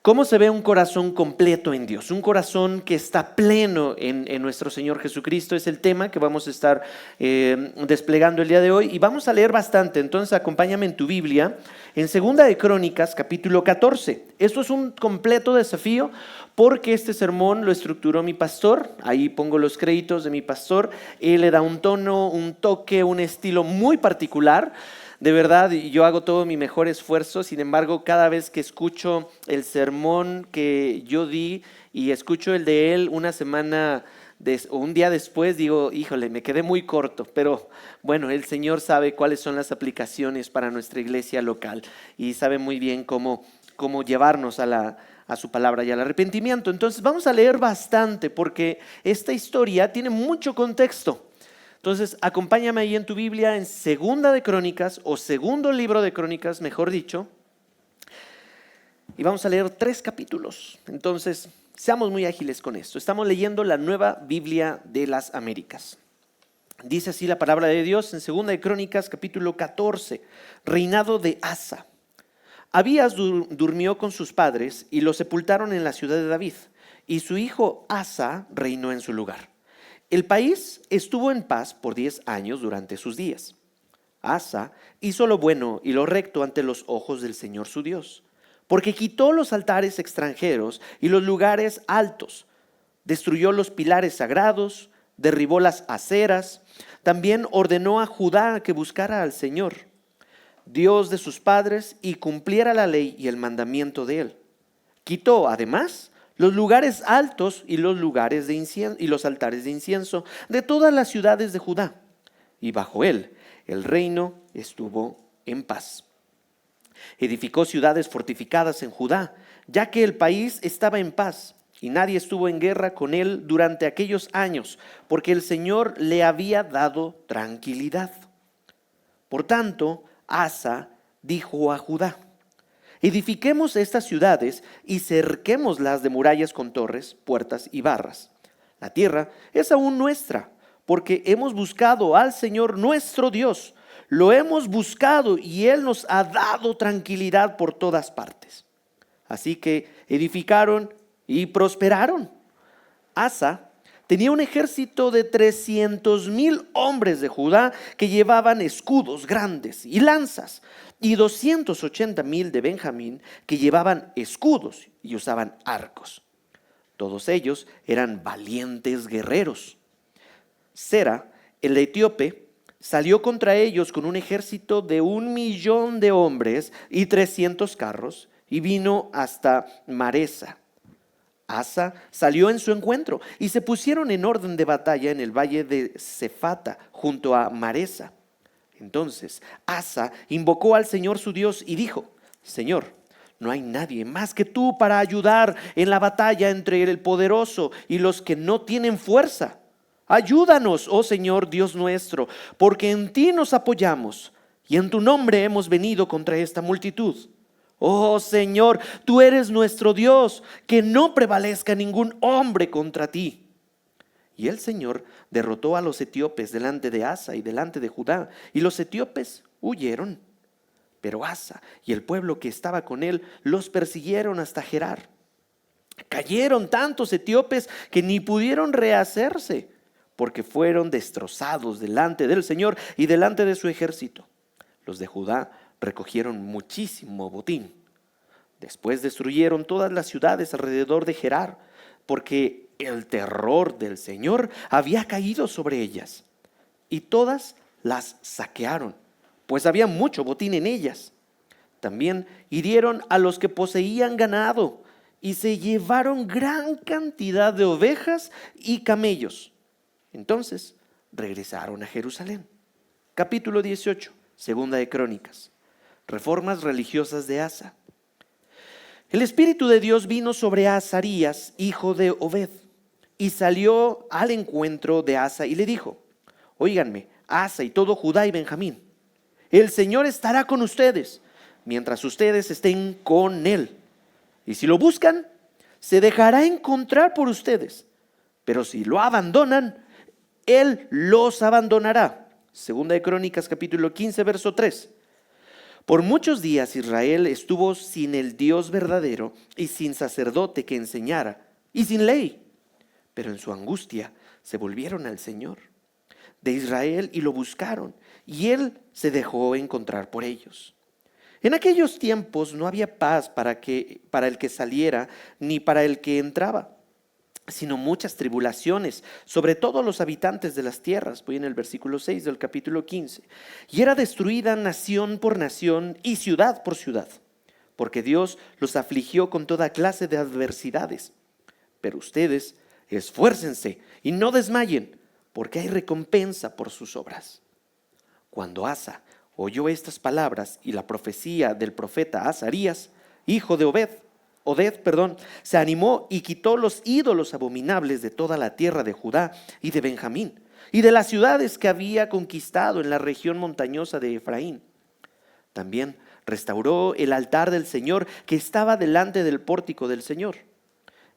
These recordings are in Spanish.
¿Cómo se ve un corazón completo en Dios? Un corazón que está pleno en nuestro Señor Jesucristo es el tema que vamos a estar desplegando el día de hoy y vamos a leer bastante. Entonces acompáñame en tu Biblia en Segunda de Crónicas capítulo 14. Esto es un completo desafío porque este sermón lo estructuró mi pastor. Ahí pongo los créditos de mi pastor. Él le da un tono, un toque, un estilo muy particular. De verdad, yo hago todo mi mejor esfuerzo, sin embargo, cada vez que escucho el sermón que yo di y escucho el de él una semana o un día después, digo, híjole, me quedé muy corto, pero bueno, el Señor sabe cuáles son las aplicaciones para nuestra iglesia local y sabe muy bien cómo llevarnos a su palabra y al arrepentimiento. Entonces vamos a leer bastante porque esta historia tiene mucho contexto. Entonces, acompáñame ahí en tu Biblia en Segunda de Crónicas, o segundo libro de Crónicas, mejor dicho, y vamos a leer 3 capítulos. Entonces, seamos muy ágiles con esto. Estamos leyendo la Nueva Biblia de las Américas. Dice así la palabra de Dios en Segunda de Crónicas, capítulo 14, reinado de Asa. Abías durmió con sus padres y lo sepultaron en la ciudad de David, y su hijo Asa reinó en su lugar. El país estuvo en paz por 10 años durante sus días. Asa hizo lo bueno y lo recto ante los ojos del Señor su Dios, porque quitó los altares extranjeros y los lugares altos, destruyó los pilares sagrados, derribó las aceras, también ordenó a Judá que buscara al Señor, Dios de sus padres, y cumpliera la ley y el mandamiento de él. Quitó además los lugares altos y los lugares de incienso y los altares de incienso de todas las ciudades de Judá, y bajo él el reino estuvo en paz. Edificó ciudades fortificadas en Judá, ya que el país estaba en paz y nadie estuvo en guerra con él durante aquellos años, porque el Señor le había dado tranquilidad. Por tanto, Asa dijo a Judá: edifiquemos estas ciudades y cerquémoslas de murallas con torres, puertas y barras. La tierra es aún nuestra, porque hemos buscado al Señor nuestro Dios. Lo hemos buscado y Él nos ha dado tranquilidad por todas partes. Así que edificaron y prosperaron. Asa tenía un ejército de 300,000 hombres de Judá que llevaban escudos grandes y lanzas, y 280,000 de Benjamín que llevaban escudos y usaban arcos. Todos ellos eran valientes guerreros. Sera, el etíope, salió contra ellos con un ejército de 1,000,000 de hombres y 300 carros, y vino hasta Maresa. Asa salió en su encuentro y se pusieron en orden de batalla en el valle de Cefata, junto a Maresa. Entonces Asa invocó al Señor su Dios y dijo: Señor, no hay nadie más que tú para ayudar en la batalla entre el poderoso y los que no tienen fuerza. Ayúdanos, oh Señor Dios nuestro, porque en ti nos apoyamos y en tu nombre hemos venido contra esta multitud. Oh Señor, tú eres nuestro Dios, que no prevalezca ningún hombre contra ti. Y el Señor derrotó a los etíopes delante de Asa y delante de Judá, y los etíopes huyeron. Pero Asa y el pueblo que estaba con él los persiguieron hasta Gerar. Cayeron tantos etíopes que ni pudieron rehacerse, porque fueron destrozados delante del Señor y delante de su ejército. Los de Judá recogieron muchísimo botín. Después destruyeron todas las ciudades alrededor de Gerar, porque el terror del Señor había caído sobre ellas, y todas las saquearon, pues había mucho botín en ellas. También hirieron a los que poseían ganado, y se llevaron gran cantidad de ovejas y camellos. Entonces regresaron a Jerusalén. Capítulo 18, Segunda de Crónicas. Reformas religiosas de Asa. El Espíritu de Dios vino sobre Azarías, hijo de Obed, y salió al encuentro de Asa y le dijo: óiganme, Asa y todo Judá y Benjamín, el Señor estará con ustedes mientras ustedes estén con Él. Y si lo buscan, se dejará encontrar por ustedes. Pero si lo abandonan, Él los abandonará. Segunda de Crónicas, capítulo 15, verso 3. Por muchos días Israel estuvo sin el Dios verdadero y sin sacerdote que enseñara y sin ley. Pero en su angustia se volvieron al Señor de Israel y lo buscaron, y Él se dejó encontrar por ellos. En aquellos tiempos no había paz para el que saliera ni para el que entraba, sino muchas tribulaciones, sobre todo los habitantes de las tierras. Voy en el versículo 6 del capítulo 15. Y era destruida nación por nación y ciudad por ciudad, porque Dios los afligió con toda clase de adversidades. Pero ustedes esfuércense y no desmayen, porque hay recompensa por sus obras. Cuando Asa oyó estas palabras y la profecía del profeta Azarías, hijo de Oded, se animó y quitó los ídolos abominables de toda la tierra de Judá y de Benjamín y de las ciudades que había conquistado en la región montañosa de Efraín. También restauró el altar del Señor que estaba delante del pórtico del Señor.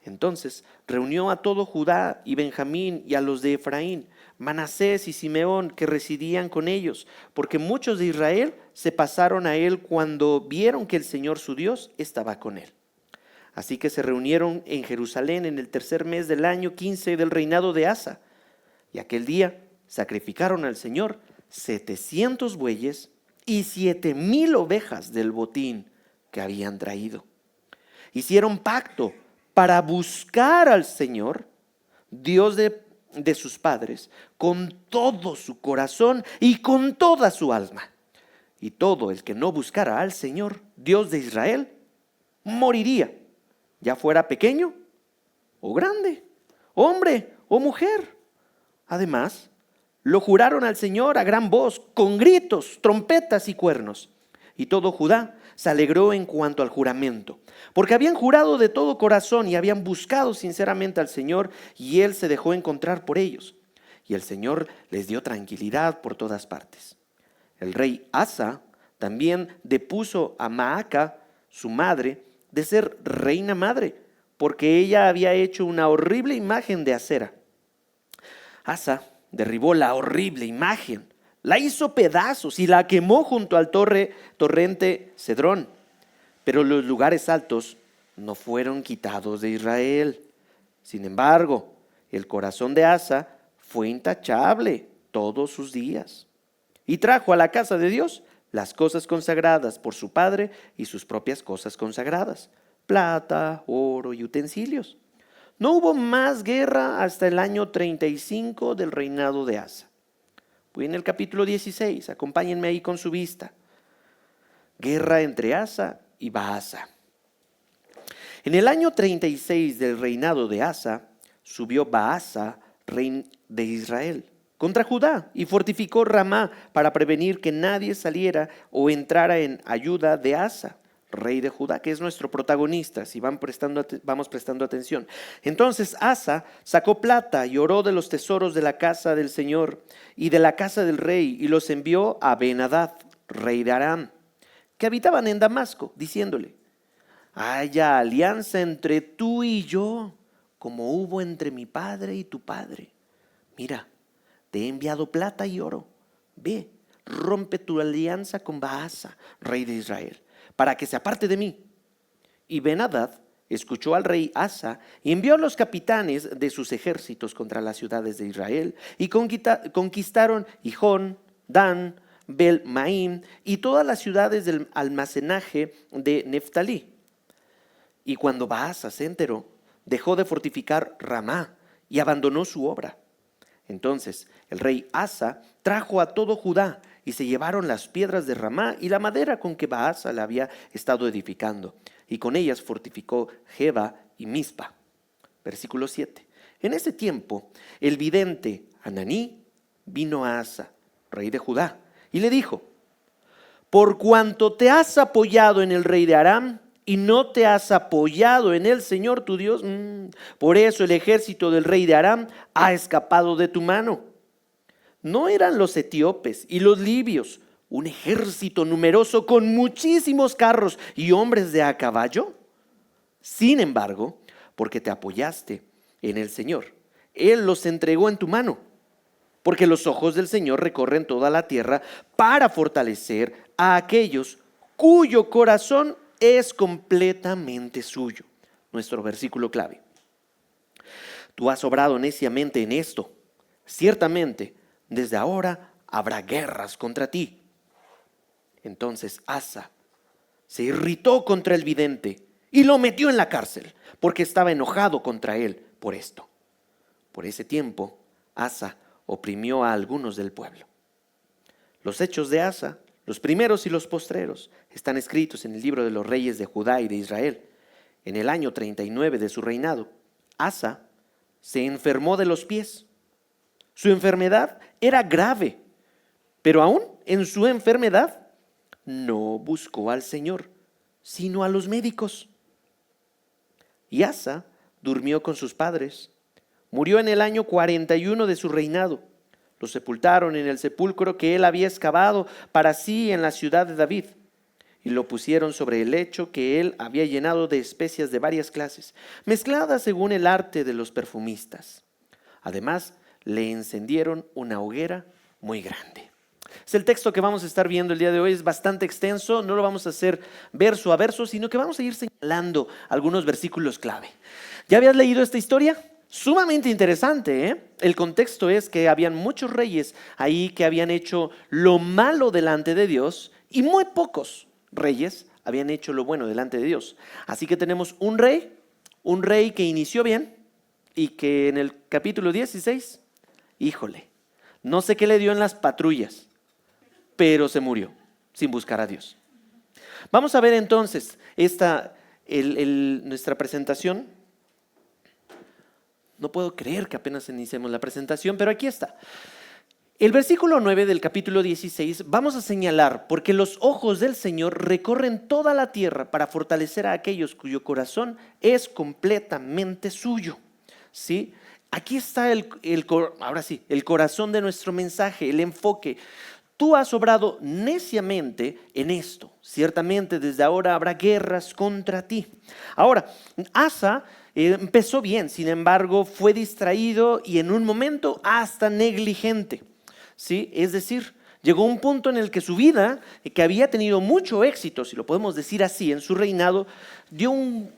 Entonces reunió a todo Judá y Benjamín y a los de Efraín, Manasés y Simeón que residían con ellos, porque muchos de Israel se pasaron a él cuando vieron que el Señor su Dios estaba con él. Así que se reunieron en Jerusalén en el tercer mes del año 15 del reinado de Asa. Y aquel día sacrificaron al Señor 700 bueyes y 7,000 ovejas del botín que habían traído. Hicieron pacto para buscar al Señor, Dios de sus padres, con todo su corazón y con toda su alma. Y todo el que no buscara al Señor, Dios de Israel, moriría, ya fuera pequeño o grande, hombre o mujer. Además, lo juraron al Señor a gran voz, con gritos, trompetas y cuernos. Y todo Judá se alegró en cuanto al juramento, porque habían jurado de todo corazón y habían buscado sinceramente al Señor, y Él se dejó encontrar por ellos. Y el Señor les dio tranquilidad por todas partes. El rey Asa también depuso a Maaca, su madre, de ser reina madre, porque ella había hecho una horrible imagen de Acera. Asa derribó la horrible imagen, la hizo pedazos y la quemó junto al torrente Cedrón. Pero los lugares altos no fueron quitados de Israel. Sin embargo, el corazón de Asa fue intachable todos sus días. Y trajo a la casa de Dios las cosas consagradas por su padre y sus propias cosas consagradas, plata, oro y utensilios. No hubo más guerra hasta el año 35 del reinado de Asa. Voy en el capítulo 16, acompáñenme ahí con su vista. Guerra entre Asa y Baasa. En el año 36 del reinado de Asa, subió Baasa, rey de Israel, contra Judá y fortificó Ramá para prevenir que nadie saliera o entrara en ayuda de Asa, rey de Judá, que es nuestro protagonista, si vamos prestando atención. Entonces Asa sacó plata y oro de los tesoros de la casa del Señor y de la casa del rey, y los envió a Ben-Hadad, rey de Aram, que habitaban en Damasco, diciéndole: haya alianza entre tú y yo, como hubo entre mi padre y tu padre. Mira, te he enviado plata y oro. Ve, rompe tu alianza con Baasa, rey de Israel, para que se aparte de mí. Y Ben-Hadad escuchó al rey Asa y envió a los capitanes de sus ejércitos contra las ciudades de Israel, y conquistaron Gijón, Dan, Bel-Maim y todas las ciudades del almacenaje de Neftalí. Y cuando Baasa se enteró, dejó de fortificar Ramá y abandonó su obra. Entonces el rey Asa trajo a todo Judá, y se llevaron las piedras de Ramá y la madera con que Baasa la había estado edificando, y con ellas fortificó Geba y Mispa. Versículo 7. En ese tiempo el vidente Hananí vino a Asa, rey de Judá, y le dijo: por cuanto te has apoyado en el rey de Aram y no te has apoyado en el Señor tu Dios, por eso el ejército del rey de Aram ha escapado de tu mano. ¿No eran los etíopes y los libios un ejército numeroso con muchísimos carros y hombres de a caballo? Sin embargo, porque te apoyaste en el Señor, Él los entregó en tu mano. Porque los ojos del Señor recorren toda la tierra para fortalecer a aquellos cuyo corazón es completamente suyo. Nuestro versículo clave. Tú has obrado neciamente en esto. Ciertamente, desde ahora habrá guerras contra ti. Entonces Asa se irritó contra el vidente y lo metió en la cárcel, porque estaba enojado contra él por esto. Por ese tiempo, Asa oprimió a algunos del pueblo. Los hechos de Asa, los primeros y los postreros, están escritos en el libro de los reyes de Judá y de Israel. En el año 39 de su reinado, Asa se enfermó de los pies. Su enfermedad era grave, pero aún en su enfermedad no buscó al Señor, sino a los médicos. Y Asa durmió con sus padres. Murió en el año 41 de su reinado. Lo sepultaron en el sepulcro que él había excavado para sí en la ciudad de David. Y lo pusieron sobre el lecho que él había llenado de especias de varias clases, mezcladas según el arte de los perfumistas. Además, le encendieron una hoguera muy grande. Es el texto que vamos a estar viendo el día de hoy. Es bastante extenso, no lo vamos a hacer verso a verso, sino que vamos a ir señalando algunos versículos clave. ¿Ya habías leído esta historia? Sumamente interesante, ¿eh? El contexto es que habían muchos reyes ahí que habían hecho lo malo delante de Dios y muy pocos reyes habían hecho lo bueno delante de Dios. Así que tenemos un rey que inició bien y que en el capítulo 16, híjole, no sé qué le dio en las patrullas, pero se murió sin buscar a Dios. Vamos a ver entonces nuestra presentación. No puedo creer que apenas iniciemos la presentación, pero aquí está. El versículo 9 del capítulo 16 vamos a señalar, porque los ojos del Señor recorren toda la tierra para fortalecer a aquellos cuyo corazón es completamente suyo. ¿Sí? Aquí está ahora sí, el corazón de nuestro mensaje, el enfoque. Tú has obrado neciamente en esto. Ciertamente desde ahora habrá guerras contra ti. Ahora, Asa empezó bien, sin embargo fue distraído y en un momento hasta negligente. ¿Sí? Es decir, llegó un punto en el que su vida, que había tenido mucho éxito, si lo podemos decir así, en su reinado, dio un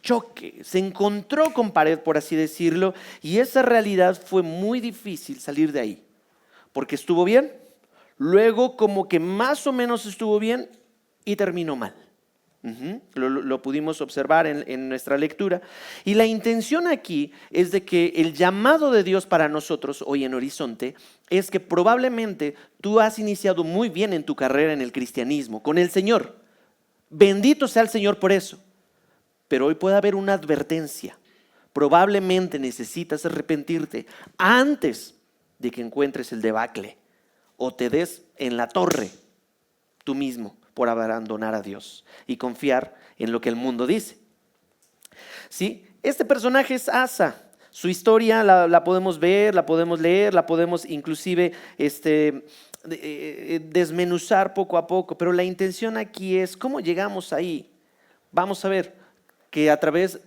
choque, se encontró con pared, por así decirlo, y esa realidad fue muy difícil salir de ahí, porque estuvo bien, luego como que más o menos estuvo bien y terminó mal. Lo pudimos observar en nuestra lectura. Y la intención aquí es de que el llamado de Dios para nosotros hoy en Horizonte es que probablemente tú has iniciado muy bien en tu carrera en el cristianismo, con el Señor. Bendito sea el Señor por eso. Pero hoy puede haber una advertencia. Probablemente necesitas arrepentirte antes de que encuentres el debacle o te des en la torre tú mismo por abandonar a Dios y confiar en lo que el mundo dice. ¿Sí? Este personaje es Asa. Su historia la podemos ver, la podemos leer, la podemos inclusive desmenuzar poco a poco, pero la intención aquí es cómo llegamos ahí. Vamos a ver que a través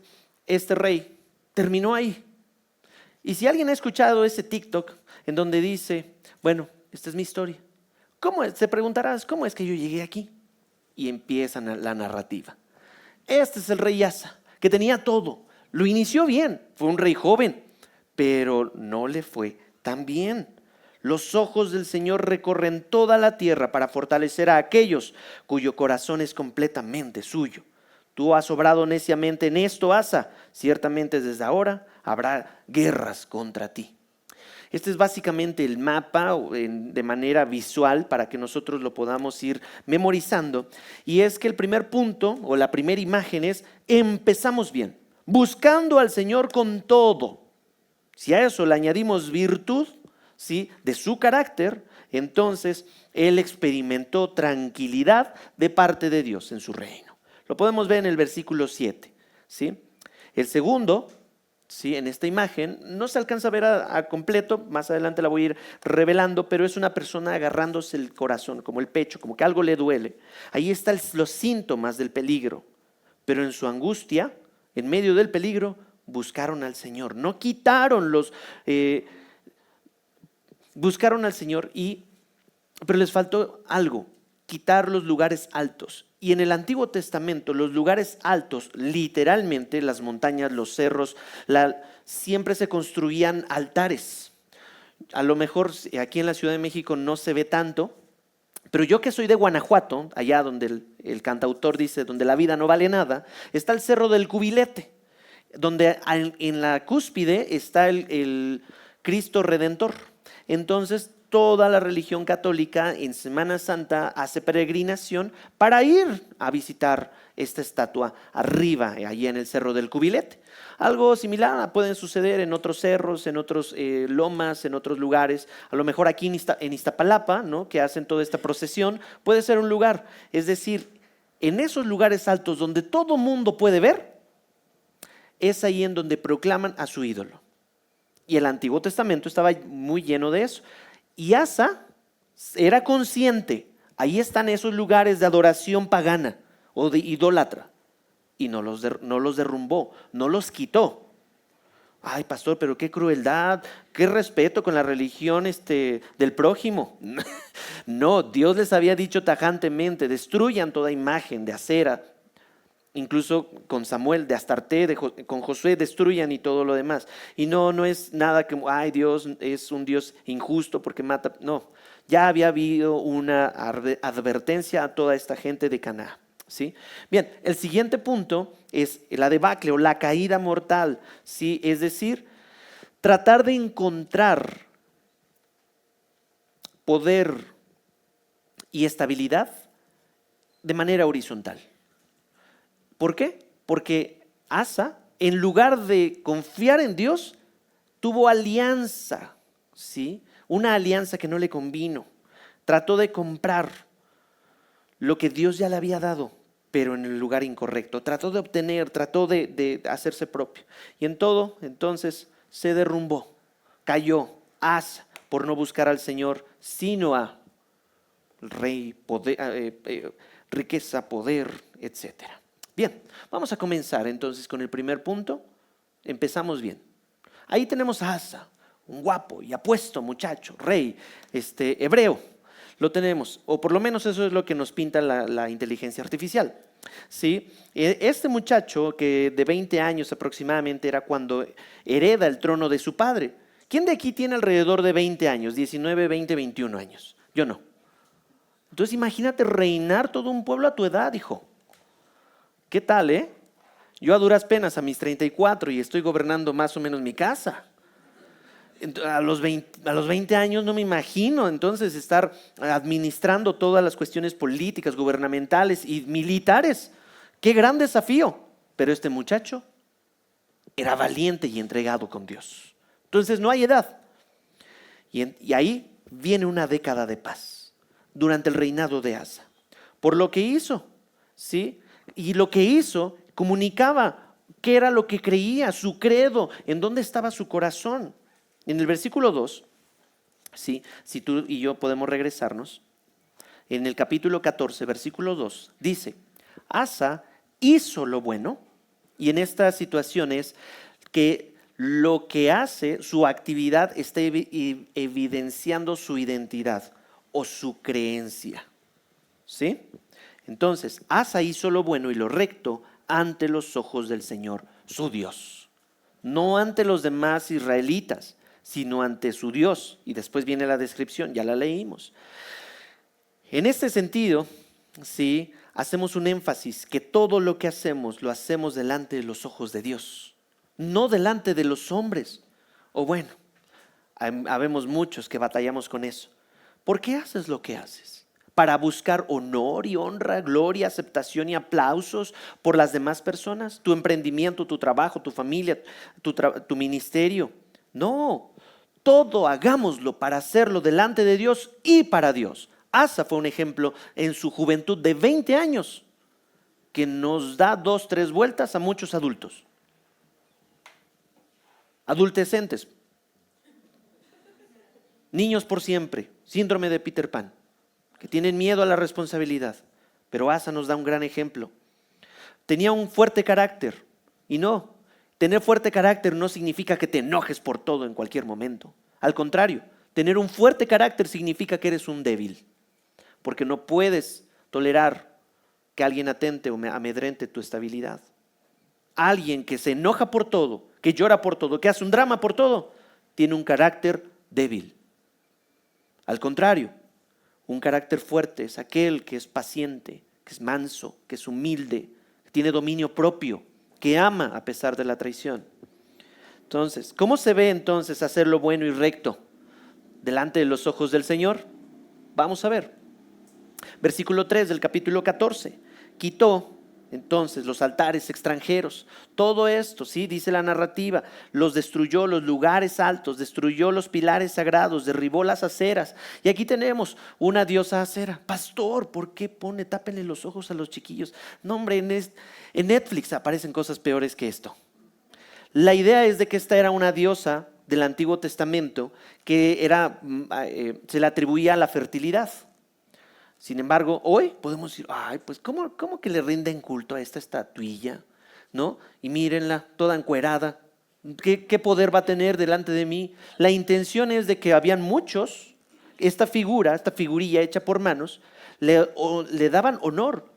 este rey terminó ahí. Y si alguien ha escuchado ese TikTok en donde dice, bueno, esta es mi historia, te preguntarás, ¿cómo es que yo llegué aquí? Y empieza la narrativa. Este es el rey Asa, que tenía todo. Lo inició bien, fue un rey joven, pero no le fue tan bien. Los ojos del Señor recorren toda la tierra para fortalecer a aquellos cuyo corazón es completamente suyo. Tú has obrado neciamente en esto, Asa. Ciertamente desde ahora habrá guerras contra ti. Este es básicamente el mapa de manera visual para que nosotros lo podamos ir memorizando. Y es que el primer punto o la primera imagen es: empezamos bien, buscando al Señor con todo. Si a eso le añadimos virtud, ¿sí?, de su carácter, entonces él experimentó tranquilidad de parte de Dios en su reino. Lo podemos ver en el versículo 7. ¿Sí? El segundo, ¿sí?, en esta imagen no se alcanza a ver a completo, más adelante la voy a ir revelando, pero es una persona agarrándose el corazón, como el pecho, como que algo le duele. Ahí están los síntomas del peligro, pero en su angustia, en medio del peligro, buscaron al Señor. No quitaron buscaron al Señor, pero les faltó algo. quitar los lugares altos. Y en el Antiguo Testamento, los lugares altos, literalmente, las montañas, los cerros, siempre se construían altares. A lo mejor aquí en la Ciudad de México no se ve tanto, pero yo que soy de Guanajuato, allá donde el cantautor dice, donde la vida no vale nada, está el Cerro del Cubilete, donde en la cúspide está el Cristo Redentor. Entonces, toda la religión católica en Semana Santa hace peregrinación para ir a visitar esta estatua arriba, allí en el Cerro del Cubilete. Algo similar puede suceder en otros cerros, en otros lomas, en otros lugares. A lo mejor aquí en Iztapalapa, ¿no?, que hacen toda esta procesión, puede ser un lugar. Es decir, en esos lugares altos donde todo mundo puede ver, es ahí en donde proclaman a su ídolo. Y el Antiguo Testamento estaba muy lleno de eso. Y Asa era consciente, ahí están esos lugares de adoración pagana o de idólatra, y no los derrumbó, no los quitó. Ay, pastor, pero qué crueldad, qué respeto con la religión del prójimo. No, Dios les había dicho tajantemente, destruyan toda imagen de acera. Incluso con Samuel, de Astarté, con Josué, destruyan y todo lo demás. Y no es nada que, ay, Dios es un Dios injusto porque mata. No, ya había habido una advertencia a toda esta gente de Canaán. ¿Sí? Bien, el siguiente punto es la debacle o la caída mortal, ¿sí? Es decir, tratar de encontrar poder y estabilidad de manera horizontal. ¿Por qué? Porque Asa, en lugar de confiar en Dios, tuvo alianza, ¿sí? Una alianza que no le convino. Trató de comprar lo que Dios ya le había dado, pero en el lugar incorrecto. Trató de obtener, trató de hacerse propio. Y en todo, entonces, se derrumbó. Cayó Asa por no buscar al Señor, sino a rey, poder, riqueza, poder, etcétera. Bien, vamos a comenzar entonces con el primer punto. Empezamos bien. Ahí tenemos a Asa, un guapo y apuesto muchacho, rey, hebreo. Lo tenemos, o por lo menos eso es lo que nos pinta la inteligencia artificial. ¿Sí? Este muchacho que de 20 años aproximadamente era cuando hereda el trono de su padre. ¿Quién de aquí tiene alrededor de 20 años? 19, 20, 21 años. Yo no. Entonces imagínate reinar todo un pueblo a tu edad, hijo. ¿Qué tal, Yo a duras penas a mis 34 y estoy gobernando más o menos mi casa. A los 20 años no me imagino entonces estar administrando todas las cuestiones políticas, gubernamentales y militares. ¡Qué gran desafío! Pero este muchacho era valiente y entregado con Dios. Entonces no hay edad. Y ahí viene una década de paz durante el reinado de Asa. Por lo que hizo, ¿sí? Y lo que hizo comunicaba qué era lo que creía, su credo, en dónde estaba su corazón. En el versículo 2, ¿sí? Si tú y yo podemos regresarnos, en el capítulo 14, versículo 2, dice, Asa hizo lo bueno, y en esta situación es que lo que hace, su actividad está evidenciando su identidad o su creencia, ¿sí? Entonces, Asa hizo lo bueno y lo recto ante los ojos del Señor, su Dios. No ante los demás israelitas, sino ante su Dios. Y después viene la descripción, ya la leímos. En este sentido, sí, hacemos un énfasis que todo lo que hacemos, lo hacemos delante de los ojos de Dios, no delante de los hombres. O bueno, habemos muchos que batallamos con eso. ¿Por qué haces lo que haces? ¿Para buscar honor y honra, gloria, aceptación y aplausos por las demás personas? ¿Tu emprendimiento, tu trabajo, tu familia, tu ministerio? No, todo hagámoslo para hacerlo delante de Dios y para Dios. Asa fue un ejemplo en su juventud de 20 años que nos da 2, 3 vueltas a muchos adultos. Adultecentes. Niños por siempre, síndrome de Peter Pan, que tienen miedo a la responsabilidad. Pero Asa nos da un gran ejemplo. Tenía un fuerte carácter. Y no, tener fuerte carácter no significa que te enojes por todo en cualquier momento. Al contrario, tener un fuerte carácter significa que eres un débil. Porque no puedes tolerar que alguien atente o amedrente tu estabilidad. Alguien que se enoja por todo, que llora por todo, que hace un drama por todo, tiene un carácter débil. Al contrario, un carácter fuerte es aquel que es paciente, que es manso, que es humilde, que tiene dominio propio, que ama a pesar de la traición. Entonces, ¿cómo se ve entonces hacer lo bueno y recto delante de los ojos del Señor? Vamos a ver. Versículo 3 del capítulo 14. Quitó entonces los altares extranjeros. Todo esto, ¿sí? Dice la narrativa, los destruyó, los lugares altos, destruyó los pilares sagrados, derribó las aceras. Y aquí tenemos una diosa acera. Pastor, ¿por qué tápenle los ojos a los chiquillos? No, hombre, en Netflix aparecen cosas peores que esto. La idea es de que esta era una diosa del Antiguo Testamento que se le atribuía a la fertilidad. Sin embargo, hoy podemos decir, ay, pues ¿cómo que le rinden culto a esta estatuilla? ¿No? Y mírenla, toda encuerada. ¿Qué poder va a tener delante de mí? La intención es de que habían muchos, esta figurilla hecha por manos, le daban honor,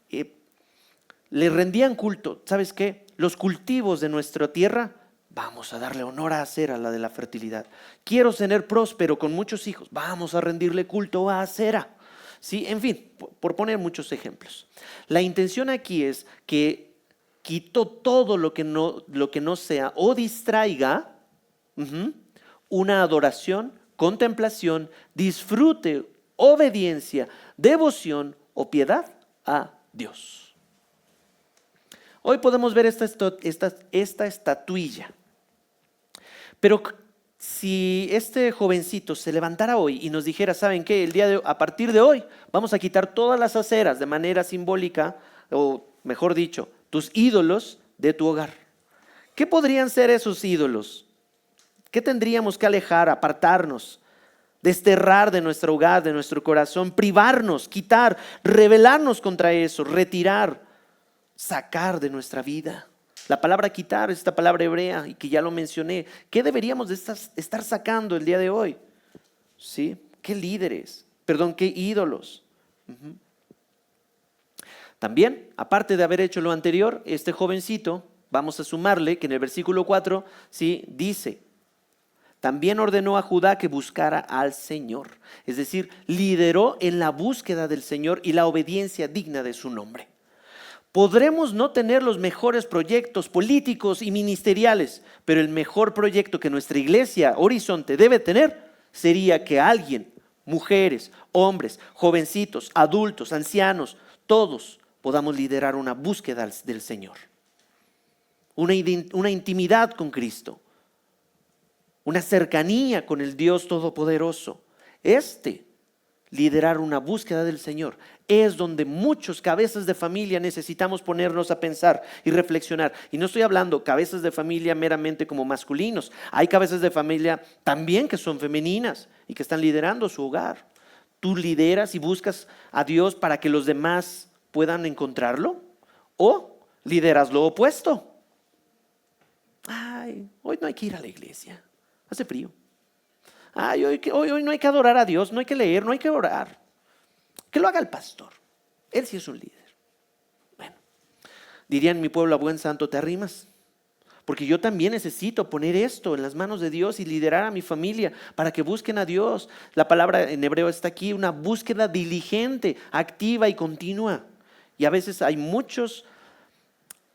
le rendían culto. ¿Sabes qué? Los cultivos de nuestra tierra, vamos a darle honor a Acera, la de la fertilidad. Quiero tener próspero con muchos hijos, vamos a rendirle culto a Acera. ¿Sí? En fin, por poner muchos ejemplos. La intención aquí es que quitó todo lo que no sea o distraiga una adoración, contemplación, disfrute, obediencia, devoción o piedad a Dios. Hoy podemos ver esta estatuilla. Pero si este jovencito se levantara hoy y nos dijera, ¿saben qué? A partir de hoy vamos a quitar todas las aceras de manera simbólica, o mejor dicho, tus ídolos de tu hogar. ¿Qué podrían ser esos ídolos? ¿Qué tendríamos que alejar, apartarnos, desterrar de nuestro hogar, de nuestro corazón, privarnos, quitar, rebelarnos contra eso, retirar, sacar de nuestra vida? La palabra quitar es esta palabra hebrea y que ya lo mencioné. ¿Qué deberíamos de estar sacando el día de hoy? ¿Sí? ¿Qué líderes? ¿Qué ídolos? También, aparte de haber hecho lo anterior, este jovencito, vamos a sumarle que en el versículo 4, ¿sí? Dice, también ordenó a Judá que buscara al Señor. Es decir, lideró en la búsqueda del Señor y la obediencia digna de su nombre. Podremos no tener los mejores proyectos políticos y ministeriales, pero el mejor proyecto que nuestra iglesia Horizonte debe tener sería que alguien, mujeres, hombres, jovencitos, adultos, ancianos, todos podamos liderar una búsqueda del Señor. Una intimidad con Cristo, una cercanía con el Dios Todopoderoso. Liderar una búsqueda del Señor es donde muchos cabezas de familia necesitamos ponernos a pensar y reflexionar. Y no estoy hablando cabezas de familia meramente como masculinos. Hay cabezas de familia también que son femeninas y que están liderando su hogar. ¿Tú lideras y buscas a Dios para que los demás puedan encontrarlo? ¿O lideras lo opuesto? Ay, hoy no hay que ir a la iglesia, hace frío. Ay, hoy no hay que adorar a Dios, no hay que leer, no hay que orar. Que lo haga el pastor. Él sí es un líder. Bueno, diría en mi pueblo, a buen santo te arrimas. Porque yo también necesito poner esto en las manos de Dios y liderar a mi familia para que busquen a Dios. La palabra en hebreo está aquí, una búsqueda diligente, activa y continua. Y a veces hay muchos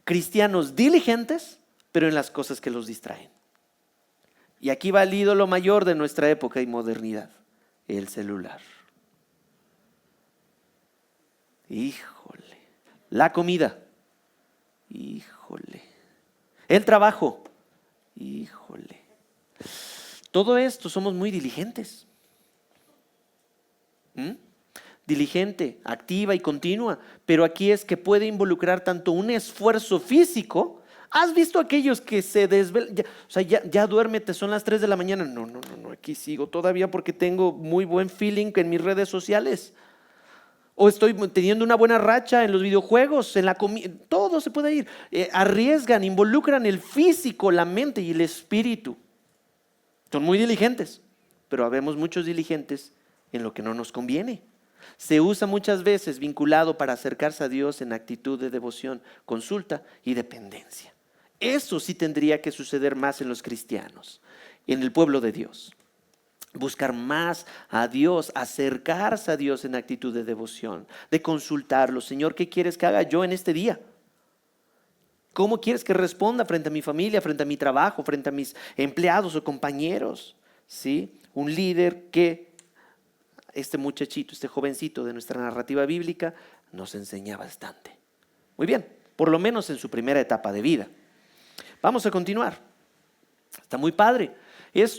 cristianos diligentes, pero en las cosas que los distraen. Y aquí va el ídolo mayor de nuestra época y modernidad, el celular. Híjole. La comida. Híjole. El trabajo. Híjole. Todo esto somos muy diligentes. Diligente, activa y continua. Pero aquí es que puede involucrar tanto un esfuerzo físico. ¿Has visto aquellos que se desvelan? Ya duérmete, son las 3 de la mañana. No, aquí sigo todavía porque tengo muy buen feeling en mis redes sociales. O estoy teniendo una buena racha en los videojuegos, en la comida. Todo se puede ir. Arriesgan, involucran el físico, la mente y el espíritu. Son muy diligentes, pero habemos muchos diligentes en lo que no nos conviene. Se usa muchas veces vinculado para acercarse a Dios en actitud de devoción, consulta y dependencia. Eso sí tendría que suceder más en los cristianos, en el pueblo de Dios. Buscar más a Dios, acercarse a Dios en actitud de devoción, de consultarlo. Señor, ¿qué quieres que haga yo en este día? ¿Cómo quieres que responda frente a mi familia, frente a mi trabajo, frente a mis empleados o compañeros? ¿Sí? Un líder que este muchachito, este jovencito de nuestra narrativa bíblica nos enseña bastante. Muy bien, por lo menos en su primera etapa de vida. Vamos a continuar. Está muy padre.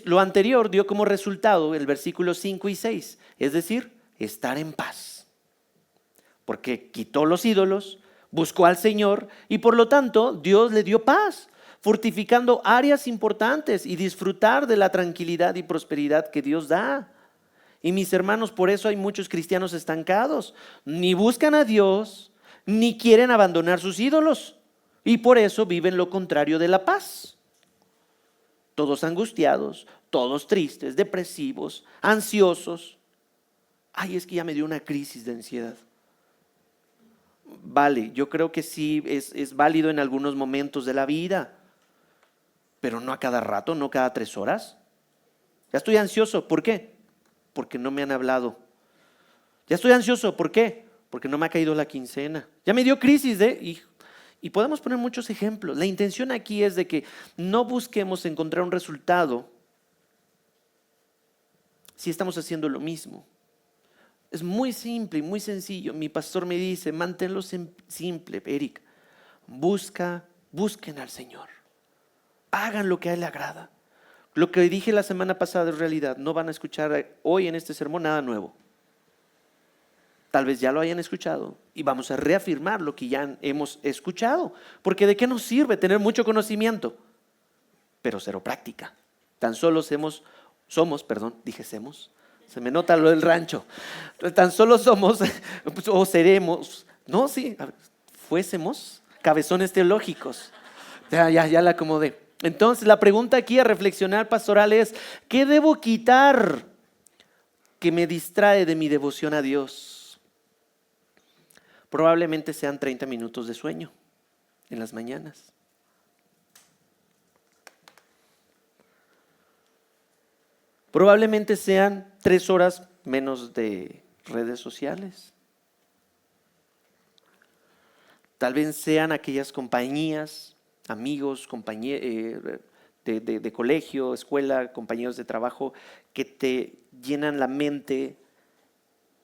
Lo anterior dio como resultado el versículo 5 y 6, es decir, estar en paz. Porque quitó los ídolos, buscó al Señor y por lo tanto Dios le dio paz, fortificando áreas importantes y disfrutar de la tranquilidad y prosperidad que Dios da. Y mis hermanos, por eso hay muchos cristianos estancados. Ni buscan a Dios, ni quieren abandonar sus ídolos. Y por eso viven lo contrario de la paz. Todos angustiados, todos tristes, depresivos, ansiosos. Ay, es que ya me dio una crisis de ansiedad. Vale, yo creo que sí es válido en algunos momentos de la vida, pero no a cada rato, no cada 3 horas. Ya estoy ansioso, ¿por qué? Porque no me han hablado. Ya estoy ansioso, ¿por qué? Porque no me ha caído la quincena. Ya me dio crisis y podemos poner muchos ejemplos. La intención aquí es de que no busquemos encontrar un resultado si estamos haciendo lo mismo. Es muy simple y muy sencillo. Mi pastor me dice, manténlo simple, Eric. Busquen al Señor. Hagan lo que a Él le agrada. Lo que dije la semana pasada es realidad. No van a escuchar hoy en este sermón nada nuevo. Tal vez ya lo hayan escuchado y vamos a reafirmar lo que ya hemos escuchado. Porque ¿de qué nos sirve tener mucho conocimiento? Pero cero práctica. Tan solo somos, se me nota lo del rancho. Tan solo somos o seremos, no, sí, fuésemos cabezones teológicos. Ya la acomodé. Entonces la pregunta aquí a reflexionar, pastoral, es: ¿qué debo quitar que me distrae de mi devoción a Dios? Probablemente sean 30 minutos de sueño en las mañanas. Probablemente sean 3 horas menos de redes sociales. Tal vez sean aquellas compañías, amigos, de colegio, escuela, compañeros de trabajo que te llenan la mente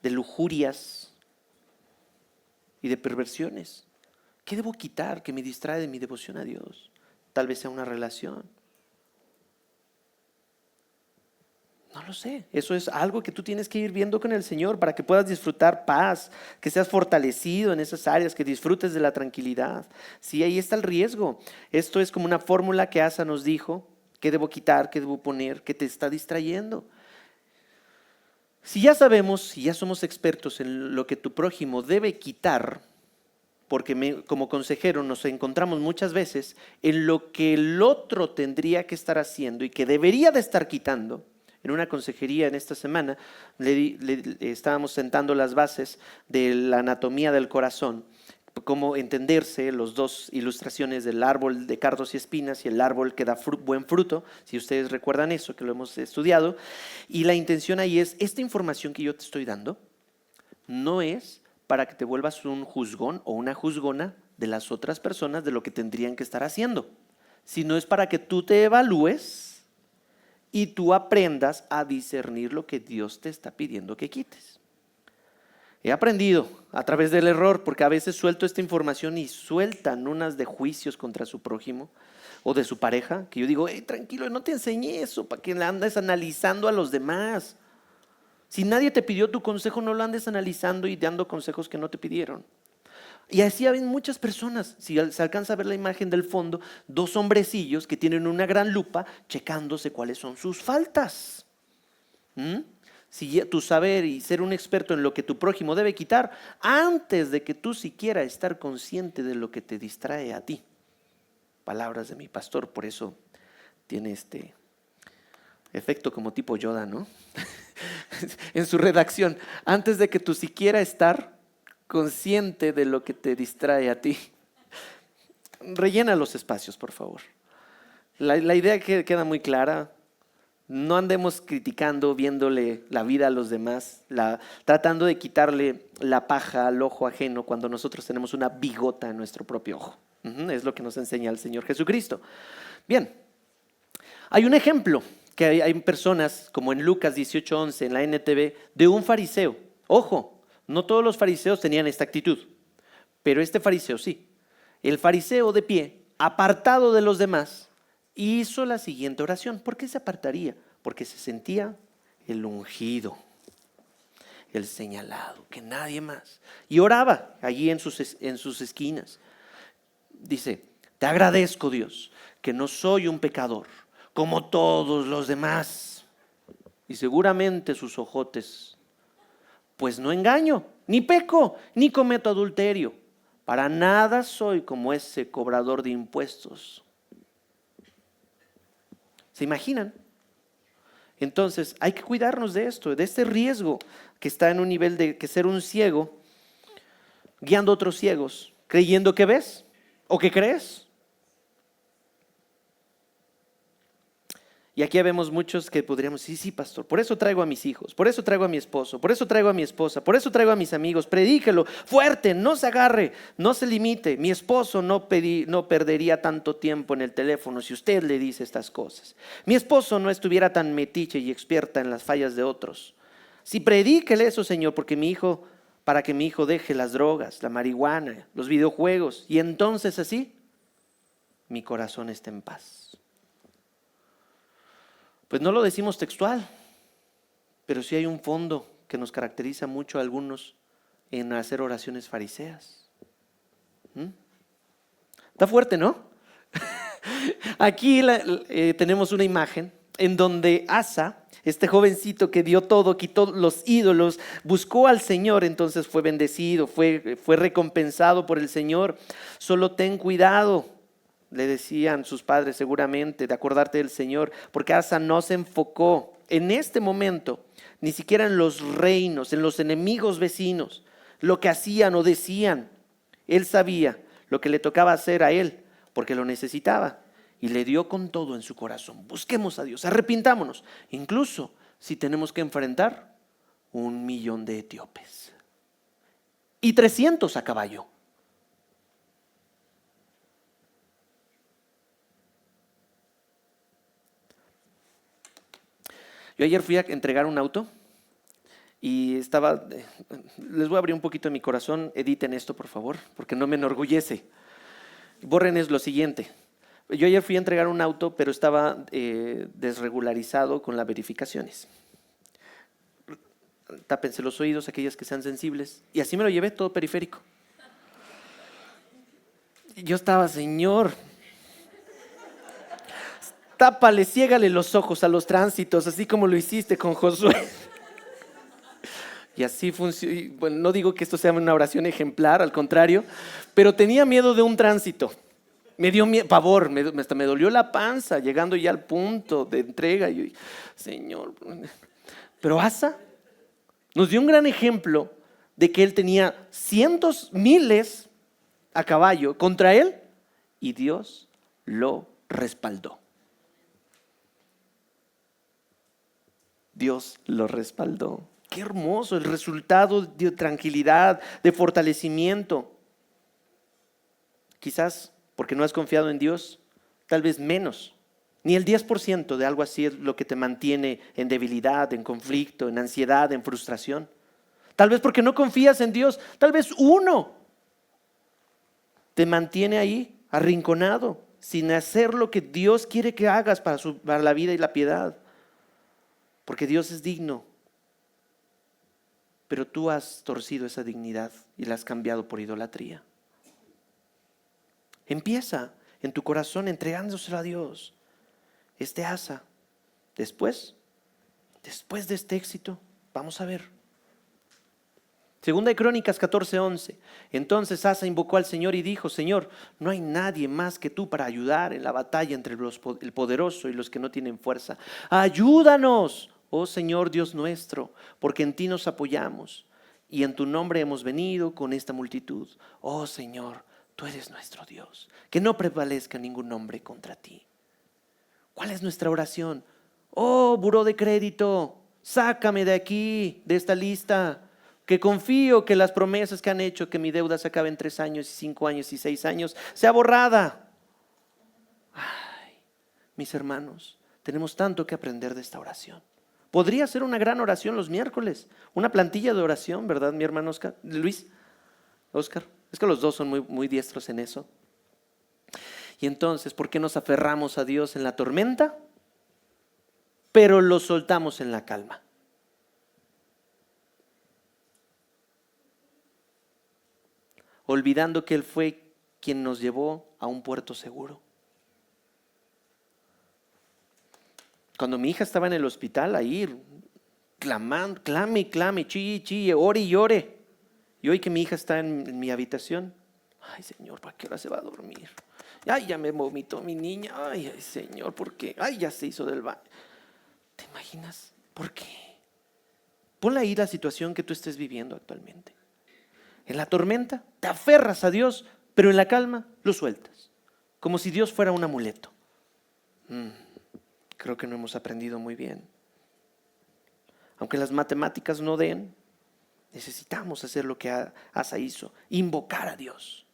de lujurias y de perversiones. ¿Qué debo quitar que me distrae de mi devoción a Dios? Tal vez sea una relación. No lo sé, eso es algo que tú tienes que ir viendo con el Señor para que puedas disfrutar paz, que seas fortalecido en esas áreas, que disfrutes de la tranquilidad. Sí, ahí está el riesgo. Esto es como una fórmula que Asa nos dijo: ¿qué debo quitar? ¿Qué debo poner? ¿Qué te está distrayendo? Si ya sabemos, si ya somos expertos en lo que tu prójimo debe quitar, porque como consejero nos encontramos muchas veces en lo que el otro tendría que estar haciendo y que debería de estar quitando. En una consejería en esta semana estábamos sentando las bases de la anatomía del corazón, cómo entenderse los 2 ilustraciones del árbol de cardos y espinas y el árbol que da buen fruto, si ustedes recuerdan eso, que lo hemos estudiado. Y la intención ahí es: esta información que yo te estoy dando no es para que te vuelvas un juzgón o una juzgona de las otras personas de lo que tendrían que estar haciendo, sino es para que tú te evalúes y tú aprendas a discernir lo que Dios te está pidiendo que quites. He aprendido a través del error, porque a veces suelto esta información y sueltan unas de juicios contra su prójimo o de su pareja, que yo digo: hey, tranquilo, no te enseñé eso para que andes analizando a los demás. Si nadie te pidió tu consejo, no lo andes analizando y dando consejos que no te pidieron. Y así hay muchas personas. Si se alcanza a ver la imagen del fondo, 2 hombrecillos que tienen una gran lupa checándose cuáles son sus faltas. Si tu saber y ser un experto en lo que tu prójimo debe quitar, antes de que tú siquiera estar consciente de lo que te distrae a ti. Palabras de mi pastor, por eso tiene este efecto como tipo Yoda, ¿no? en su redacción, antes de que tú siquiera estar consciente de lo que te distrae a ti. Rellena los espacios, por favor. La idea queda muy clara. No andemos criticando, viéndole la vida a los demás, tratando de quitarle la paja al ojo ajeno cuando nosotros tenemos una bigota en nuestro propio ojo. Es lo que nos enseña el Señor Jesucristo. Bien, hay un ejemplo que hay personas, como en Lucas 18:11, en la NTV, de un fariseo. Ojo, no todos los fariseos tenían esta actitud, pero este fariseo sí. El fariseo de pie, apartado de los demás, hizo la siguiente oración. ¿Por qué se apartaría? Porque se sentía el ungido, el señalado, que nadie más. Y oraba allí en sus esquinas. Dice: te agradezco, Dios, que no soy un pecador como todos los demás. Y seguramente sus ojotes: pues no engaño, ni peco, ni cometo adulterio. Para nada soy como ese cobrador de impuestos. ¿Se imaginan? Entonces hay que cuidarnos de esto, de este riesgo que está en un nivel de que ser un ciego, guiando a otros ciegos, creyendo que ves o que crees. Y aquí vemos muchos que podríamos decir: sí, pastor, por eso traigo a mis hijos, por eso traigo a mi esposo, por eso traigo a mi esposa, por eso traigo a mis amigos, predíquelo fuerte, no se agarre, no se limite. Mi esposo no perdería tanto tiempo en el teléfono si usted le dice estas cosas. Mi esposo no estuviera tan metiche y experta en las fallas de otros. Sí, predíquele eso, Señor, para que mi hijo deje las drogas, la marihuana, los videojuegos, y entonces así mi corazón esté en paz. Pues no lo decimos textual, pero sí hay un fondo que nos caracteriza mucho a algunos en hacer oraciones fariseas. Está fuerte, ¿no? Aquí tenemos una imagen en donde Asa, este jovencito que dio todo, quitó los ídolos, buscó al Señor, entonces fue bendecido, fue recompensado por el Señor. Solo ten cuidado, le decían sus padres seguramente, de acordarte del Señor, porque Asa no se enfocó en este momento ni siquiera en los reinos, en los enemigos vecinos, lo que hacían o decían. Él sabía lo que le tocaba hacer a él porque lo necesitaba y le dio con todo en su corazón. Busquemos a Dios, arrepintámonos, incluso si tenemos que enfrentar 1,000,000 de etíopes y 300 a caballo. Yo ayer fui a entregar un auto y les voy a abrir un poquito mi corazón, editen esto por favor, porque no me enorgullece. Borren lo siguiente. Yo ayer fui a entregar un auto, pero estaba desregularizado con las verificaciones. Tápense los oídos, aquellas que sean sensibles. Y así me lo llevé todo periférico. Y yo estaba: Señor, tápale, ciégale los ojos a los tránsitos, así como lo hiciste con Josué. Y así funciona. Bueno, no digo que esto sea una oración ejemplar, al contrario, pero tenía miedo de un tránsito. Me dio pavor, hasta me dolió la panza llegando ya al punto de entrega. Y yo: Señor. Pero Asa nos dio un gran ejemplo de que él tenía cientos, miles a caballo contra él y Dios lo respaldó. Dios lo respaldó. Qué hermoso el resultado de tranquilidad, de fortalecimiento. Quizás porque no has confiado en Dios, tal vez menos. Ni el 10% de algo así es lo que te mantiene en debilidad, en conflicto, en ansiedad, en frustración. Tal vez porque no confías en Dios, tal vez 1 te mantiene ahí arrinconado, sin hacer lo que Dios quiere que hagas para la vida y la piedad. Porque Dios es digno, pero tú has torcido esa dignidad y la has cambiado por idolatría. Empieza en tu corazón entregándoselo a Dios. Asa, después de este éxito, vamos a ver. Segunda de Crónicas 14:11. Entonces Asa invocó al Señor y dijo: Señor, no hay nadie más que tú para ayudar en la batalla entre el poderoso y los que no tienen fuerza. Ayúdanos, oh Señor Dios nuestro, porque en ti nos apoyamos y en tu nombre hemos venido con esta multitud. Oh Señor, tú eres nuestro Dios, que no prevalezca ningún nombre contra ti. ¿Cuál es nuestra oración? Oh, buró de crédito, sácame de aquí, de esta lista, que confío que las promesas que han hecho, que mi deuda se acabe en 3 años y 5 años y 6 años, sea borrada. Ay, mis hermanos, tenemos tanto que aprender de esta oración. Podría ser una gran oración los miércoles, una plantilla de oración, ¿verdad, mi hermano Oscar? Luis, Oscar, es que los dos son muy diestros en eso. Y entonces, ¿por qué nos aferramos a Dios en la tormenta, pero lo soltamos en la calma? Olvidando que Él fue quien nos llevó a un puerto seguro. Cuando mi hija estaba en el hospital, ahí clamando, clame, chille, ore y llore. Y hoy que mi hija está en mi habitación, ay Señor, ¿para qué hora se va a dormir? Ay, ya me vomitó mi niña, ay Señor, ¿por qué? Ay, ya se hizo del baño. ¿Te imaginas? ¿Por qué? Ponle ahí la situación que tú estés viviendo actualmente. En la tormenta te aferras a Dios, pero en la calma lo sueltas, como si Dios fuera un amuleto. Creo que no hemos aprendido muy bien. Aunque las matemáticas no den, necesitamos hacer lo que Asa hizo, invocar a Dios.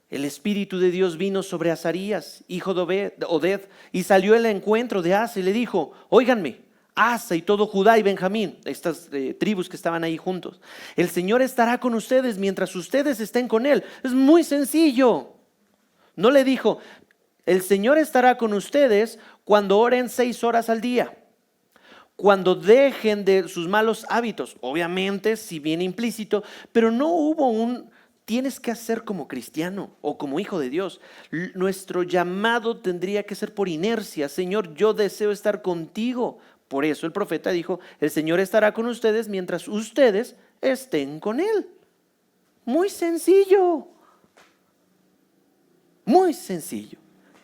El Espíritu de Dios vino sobre Azarías, hijo de Oded, y salió al encuentro de Asa y le dijo: óiganme, Asa y todo Judá y Benjamín, estas tribus que estaban ahí juntos, el Señor estará con ustedes mientras ustedes estén con Él. Es muy sencillo. No le dijo: el Señor estará con ustedes cuando oren 6 horas al día, cuando dejen de sus malos hábitos. Obviamente, si bien implícito, pero no hubo tienes que hacer como cristiano o como hijo de Dios. Nuestro llamado tendría que ser por inercia. Señor, yo deseo estar contigo. Por eso el profeta dijo: el Señor estará con ustedes mientras ustedes estén con Él. Muy sencillo. Muy sencillo.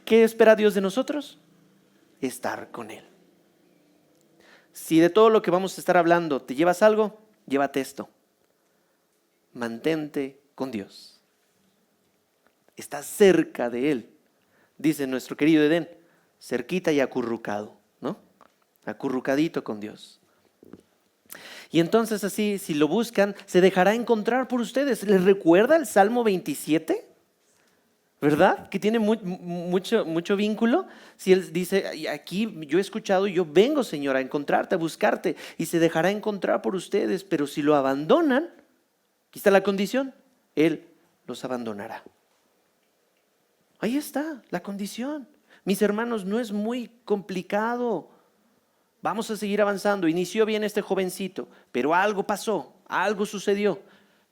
¿Qué espera Dios de nosotros? Estar con Él. Si de todo lo que vamos a estar hablando te llevas algo, llévate esto: mantente con Dios. Estás cerca de Él. Dice nuestro querido Edén, cerquita y acurrucado, ¿no? Acurrucadito con Dios. Y entonces así, si lo buscan, se dejará encontrar por ustedes. ¿Les recuerda el Salmo 27? ¿Verdad? Que tiene mucho vínculo. Si Él dice: aquí yo he escuchado, yo vengo, Señor, a encontrarte, a buscarte, y se dejará encontrar por ustedes. Pero si lo abandonan, aquí está la condición: Él los abandonará. Ahí está la condición. Mis hermanos, no es muy complicado. Vamos a seguir avanzando. Inició bien este jovencito, pero algo pasó, algo sucedió.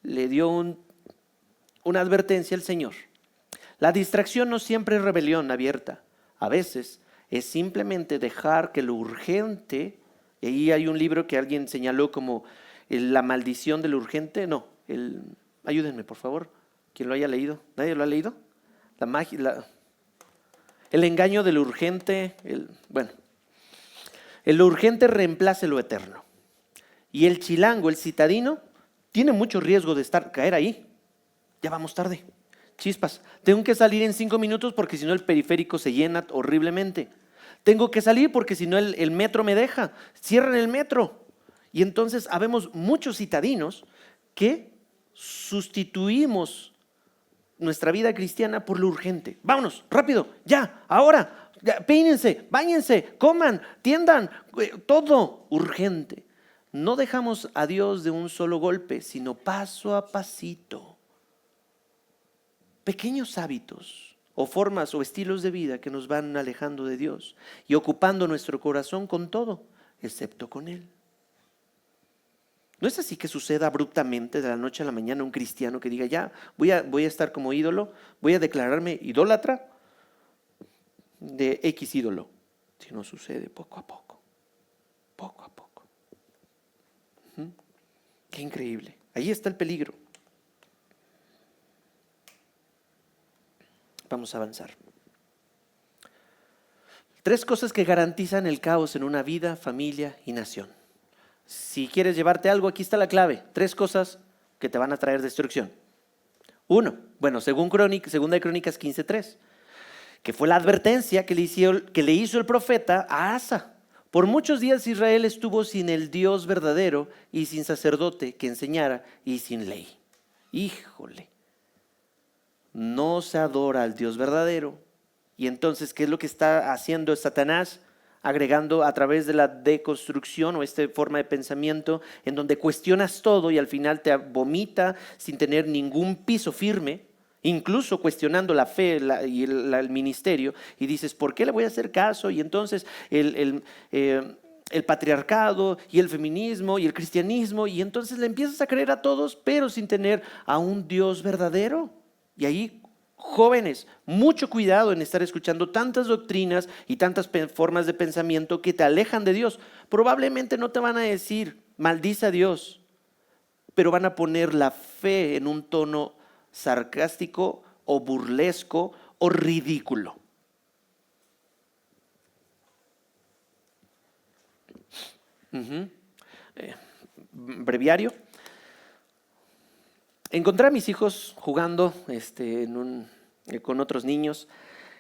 Le dio una advertencia al Señor. La distracción no siempre es rebelión abierta. A veces es simplemente dejar que lo urgente, y ahí hay un libro que alguien señaló como la maldición de lo urgente. No, ayúdenme por favor, quien lo haya leído. ¿Nadie lo ha leído? El engaño de lo urgente. Lo urgente reemplace lo eterno. Y el chilango, el citadino, tiene mucho riesgo de caer ahí. Ya vamos tarde. Chispas, tengo que salir en 5 minutos porque si no el periférico se llena horriblemente. Tengo que salir porque si no el metro me deja. Cierran el metro. Y entonces habemos muchos citadinos que sustituimos nuestra vida cristiana por lo urgente. Vámonos, rápido, ya, ahora, ya, peínense, báñense, coman, tiendan, todo urgente. No dejamos a Dios de un solo golpe, sino paso a pasito. Pequeños hábitos o formas o estilos de vida que nos van alejando de Dios y ocupando nuestro corazón con todo, excepto con Él. No es así que suceda abruptamente de la noche a la mañana un cristiano que diga: ya, voy a estar como ídolo, voy a declararme idólatra de X ídolo. Si no, sucede poco a poco, poco a poco. Qué increíble. Ahí está el peligro. Vamos a avanzar. 3 cosas que garantizan el caos en una vida, familia y nación. Si quieres llevarte algo, aquí está la clave. 3 cosas que te van a traer destrucción. 1, según Segunda de Crónicas 15:3, que fue la advertencia que le hizo el profeta a Asa. Por muchos días Israel estuvo sin el Dios verdadero y sin sacerdote que enseñara y sin ley. Híjole, no se adora al Dios verdadero. Y entonces, ¿qué es lo que está haciendo Satanás? Agregando a través de la deconstrucción o esta forma de pensamiento en donde cuestionas todo y al final te vomita sin tener ningún piso firme, incluso cuestionando la fe y el ministerio, y dices, ¿por qué le voy a hacer caso? Y entonces el patriarcado y el feminismo y el cristianismo, y entonces le empiezas a creer a todos, pero sin tener a un Dios verdadero. Y ahí, jóvenes, mucho cuidado en estar escuchando tantas doctrinas y tantas formas de pensamiento que te alejan de Dios. Probablemente no te van a decir, maldice a Dios, pero van a poner la fe en un tono sarcástico o burlesco o ridículo. Breviario. Encontré a mis hijos jugando con otros niños.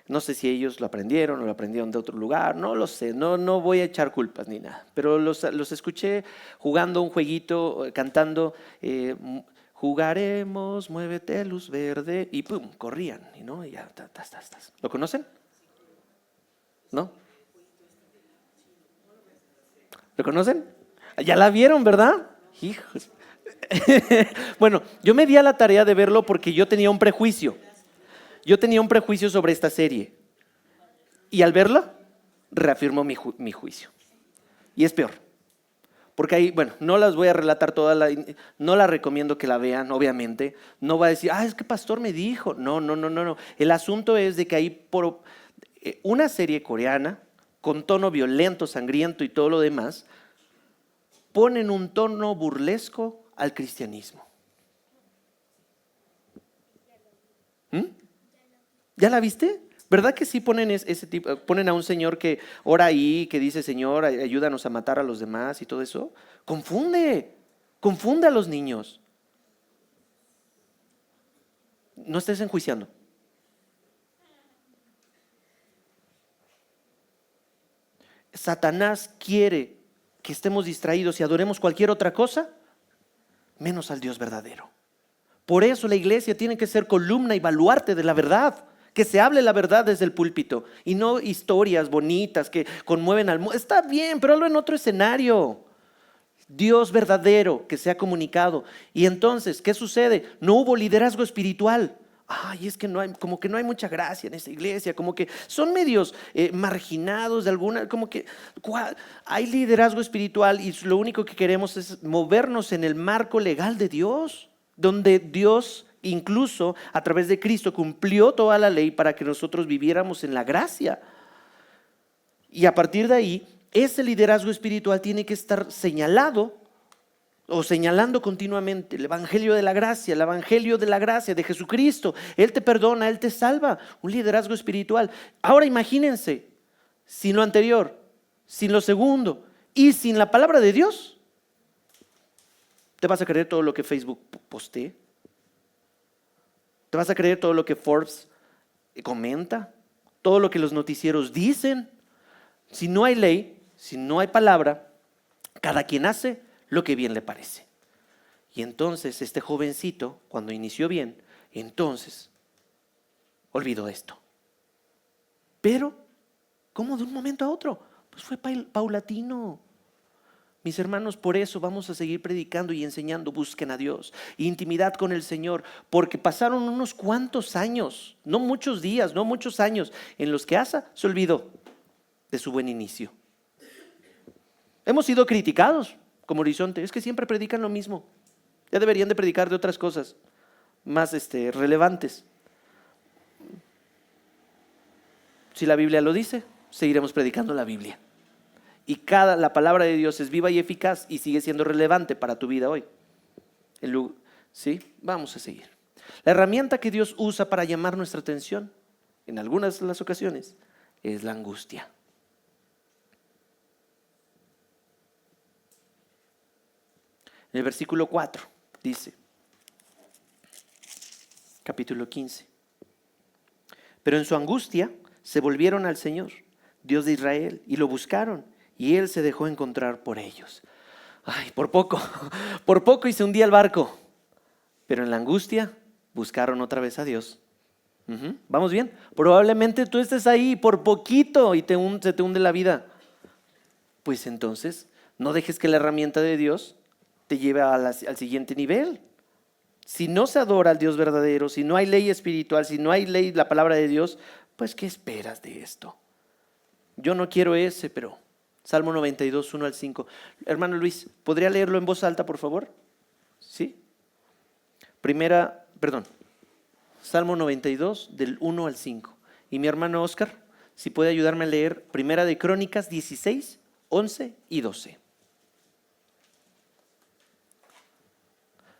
No sé si ellos lo aprendieron o lo aprendieron de otro lugar, no lo sé, no voy a echar culpas ni nada. Pero los escuché jugando un jueguito, cantando, jugaremos, muévete, luz verde, y pum, corrían, ¿no? Y ya, ¿Lo conocen? ¿No? ¿Lo conocen? Ya la vieron, ¿verdad? Hijos. Bueno, yo me di a la tarea de verlo porque yo tenía un prejuicio. Yo tenía un prejuicio sobre esta serie. Y al verla, reafirmó mi juicio. Y es peor. Porque ahí, no las voy a relatar todas, no la recomiendo que la vean, obviamente. No va a decir, es que pastor me dijo. No. El asunto es de que hay por una serie coreana, con tono violento, sangriento y todo lo demás, ponen un tono burlesco al cristianismo. ¿Ya la viste? ¿Verdad que sí ponen ese tipo? Ponen a un señor que ora ahí, que dice, Señor, ayúdanos a matar a los demás y todo eso. Confunde a los niños. No estés enjuiciando. Satanás quiere que estemos distraídos y adoremos cualquier otra cosa, menos al Dios verdadero. Por eso la iglesia tiene que ser columna y baluarte de la verdad. Que se hable la verdad desde el púlpito y no historias bonitas que conmueven al mundo. Está bien, pero hazlo en otro escenario. Dios verdadero que se ha comunicado. Y entonces, ¿qué sucede? No hubo liderazgo espiritual. Es que como que no hay mucha gracia en esta iglesia, como que son medios marginados de alguna, como que hay liderazgo espiritual y lo único que queremos es movernos en el marco legal de Dios, donde Dios incluso a través de Cristo cumplió toda la ley para que nosotros viviéramos en la gracia. Y a partir de ahí, ese liderazgo espiritual tiene que estar señalado o señalando continuamente el evangelio de la gracia, de Jesucristo. Él te perdona, Él te salva. Un liderazgo espiritual. Ahora imagínense, sin lo anterior, sin lo segundo y sin la palabra de Dios, ¿te vas a creer todo lo que Facebook postee? ¿Te vas a creer todo lo que Forbes comenta? ¿Todo lo que los noticieros dicen? Si no hay ley, si no hay palabra, cada quien hace lo que bien le parece. Y entonces este jovencito, cuando inició bien, entonces olvidó esto. Pero, ¿cómo de un momento a otro? Pues fue paulatino. Mis hermanos, por eso vamos a seguir predicando y enseñando, busquen a Dios, intimidad con el Señor, porque pasaron unos cuantos años, no muchos días, no muchos años, en los que Asa se olvidó de su buen inicio. Hemos sido criticados como Horizonte, es que siempre predican lo mismo, ya deberían de predicar de otras cosas más relevantes. Si la Biblia lo dice, seguiremos predicando la Biblia. Y la palabra de Dios es viva y eficaz y sigue siendo relevante para tu vida hoy. ¿Sí? Vamos a seguir. La herramienta que Dios usa para llamar nuestra atención, en algunas de las ocasiones, es la angustia. En el versículo 4 dice, capítulo 15. Pero en su angustia se volvieron al Señor, Dios de Israel, y lo buscaron, y Él se dejó encontrar por ellos. Ay, por poco y se hundía el barco. Pero en la angustia buscaron otra vez a Dios. ¿Vamos bien? Probablemente tú estés ahí por poquito y se te hunde la vida. Pues entonces, no dejes que la herramienta de Dios te lleve al siguiente nivel. Si no se adora al Dios verdadero, si no hay ley espiritual, si no hay ley, la palabra de Dios, pues ¿qué esperas de esto? Yo no quiero ese, pero Salmo 92, 1 al 5. Hermano Luis, ¿podría leerlo en voz alta, por favor? ¿Sí? Salmo 92, del 1 al 5. Y mi hermano Oscar, si puede ayudarme a leer Primera de Crónicas 16, 11 y 12.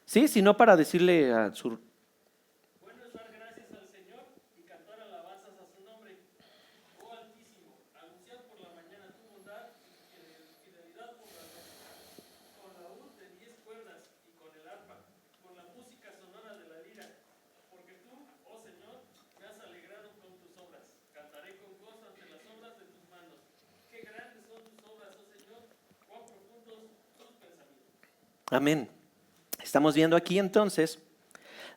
Sí, si no, para decirle a su... Bueno es dar gracias al Señor y cantar alabanzas a su nombre. Oh Altísimo, anunciad por la mañana tu bondad y fidelidad por la noche. Con la laúd de 10 cuerdas y con el arpa, con la música sonora de la lira. Porque tú, oh Señor, me has alegrado con tus obras. Cantaré con gozo ante las obras de tus manos. Qué grandes son tus obras, oh Señor, cuán profundos tus pensamientos. Amén. Estamos viendo aquí entonces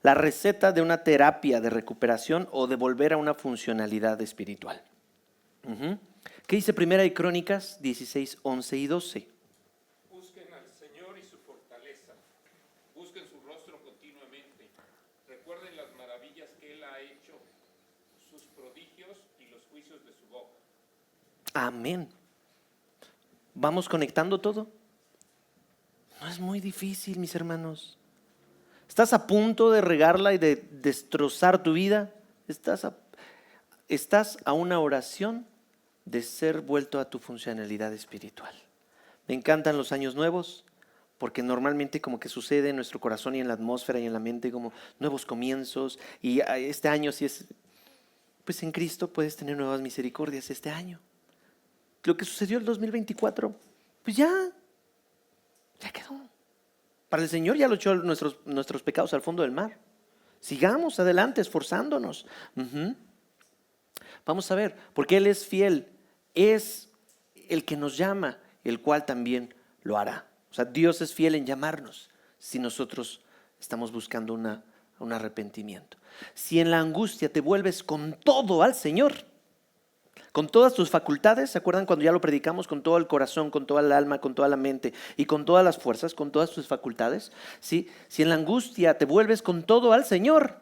la receta de una terapia de recuperación o de volver a una funcionalidad espiritual. ¿Qué dice Primera de Crónicas 16, 11 y 12? Busquen al Señor y su fortaleza. Busquen su rostro continuamente. Recuerden las maravillas que Él ha hecho, sus prodigios y los juicios de su boca. Amén. ¿Vamos conectando todo? No es muy difícil, mis hermanos. ¿Estás a punto de regarla y de destrozar tu vida? Estás a una oración de ser vuelto a tu funcionalidad espiritual. Me encantan los años nuevos porque normalmente como que sucede en nuestro corazón y en la atmósfera y en la mente como nuevos comienzos. Y este año si es, pues en Cristo puedes tener nuevas misericordias este año. Lo que sucedió el 2024, pues ya quedó. Para el Señor ya lo echó nuestros pecados al fondo del mar. Sigamos adelante esforzándonos. Vamos a ver, porque Él es fiel, es el que nos llama, el cual también lo hará. O sea, Dios es fiel en llamarnos si nosotros estamos buscando un arrepentimiento. Si en la angustia te vuelves con todo al Señor, con todas tus facultades, ¿se acuerdan cuando ya lo predicamos? Con todo el corazón, con toda el alma, con toda la mente y con todas las fuerzas, con todas tus facultades. ¿Sí? Si en la angustia te vuelves con todo al Señor,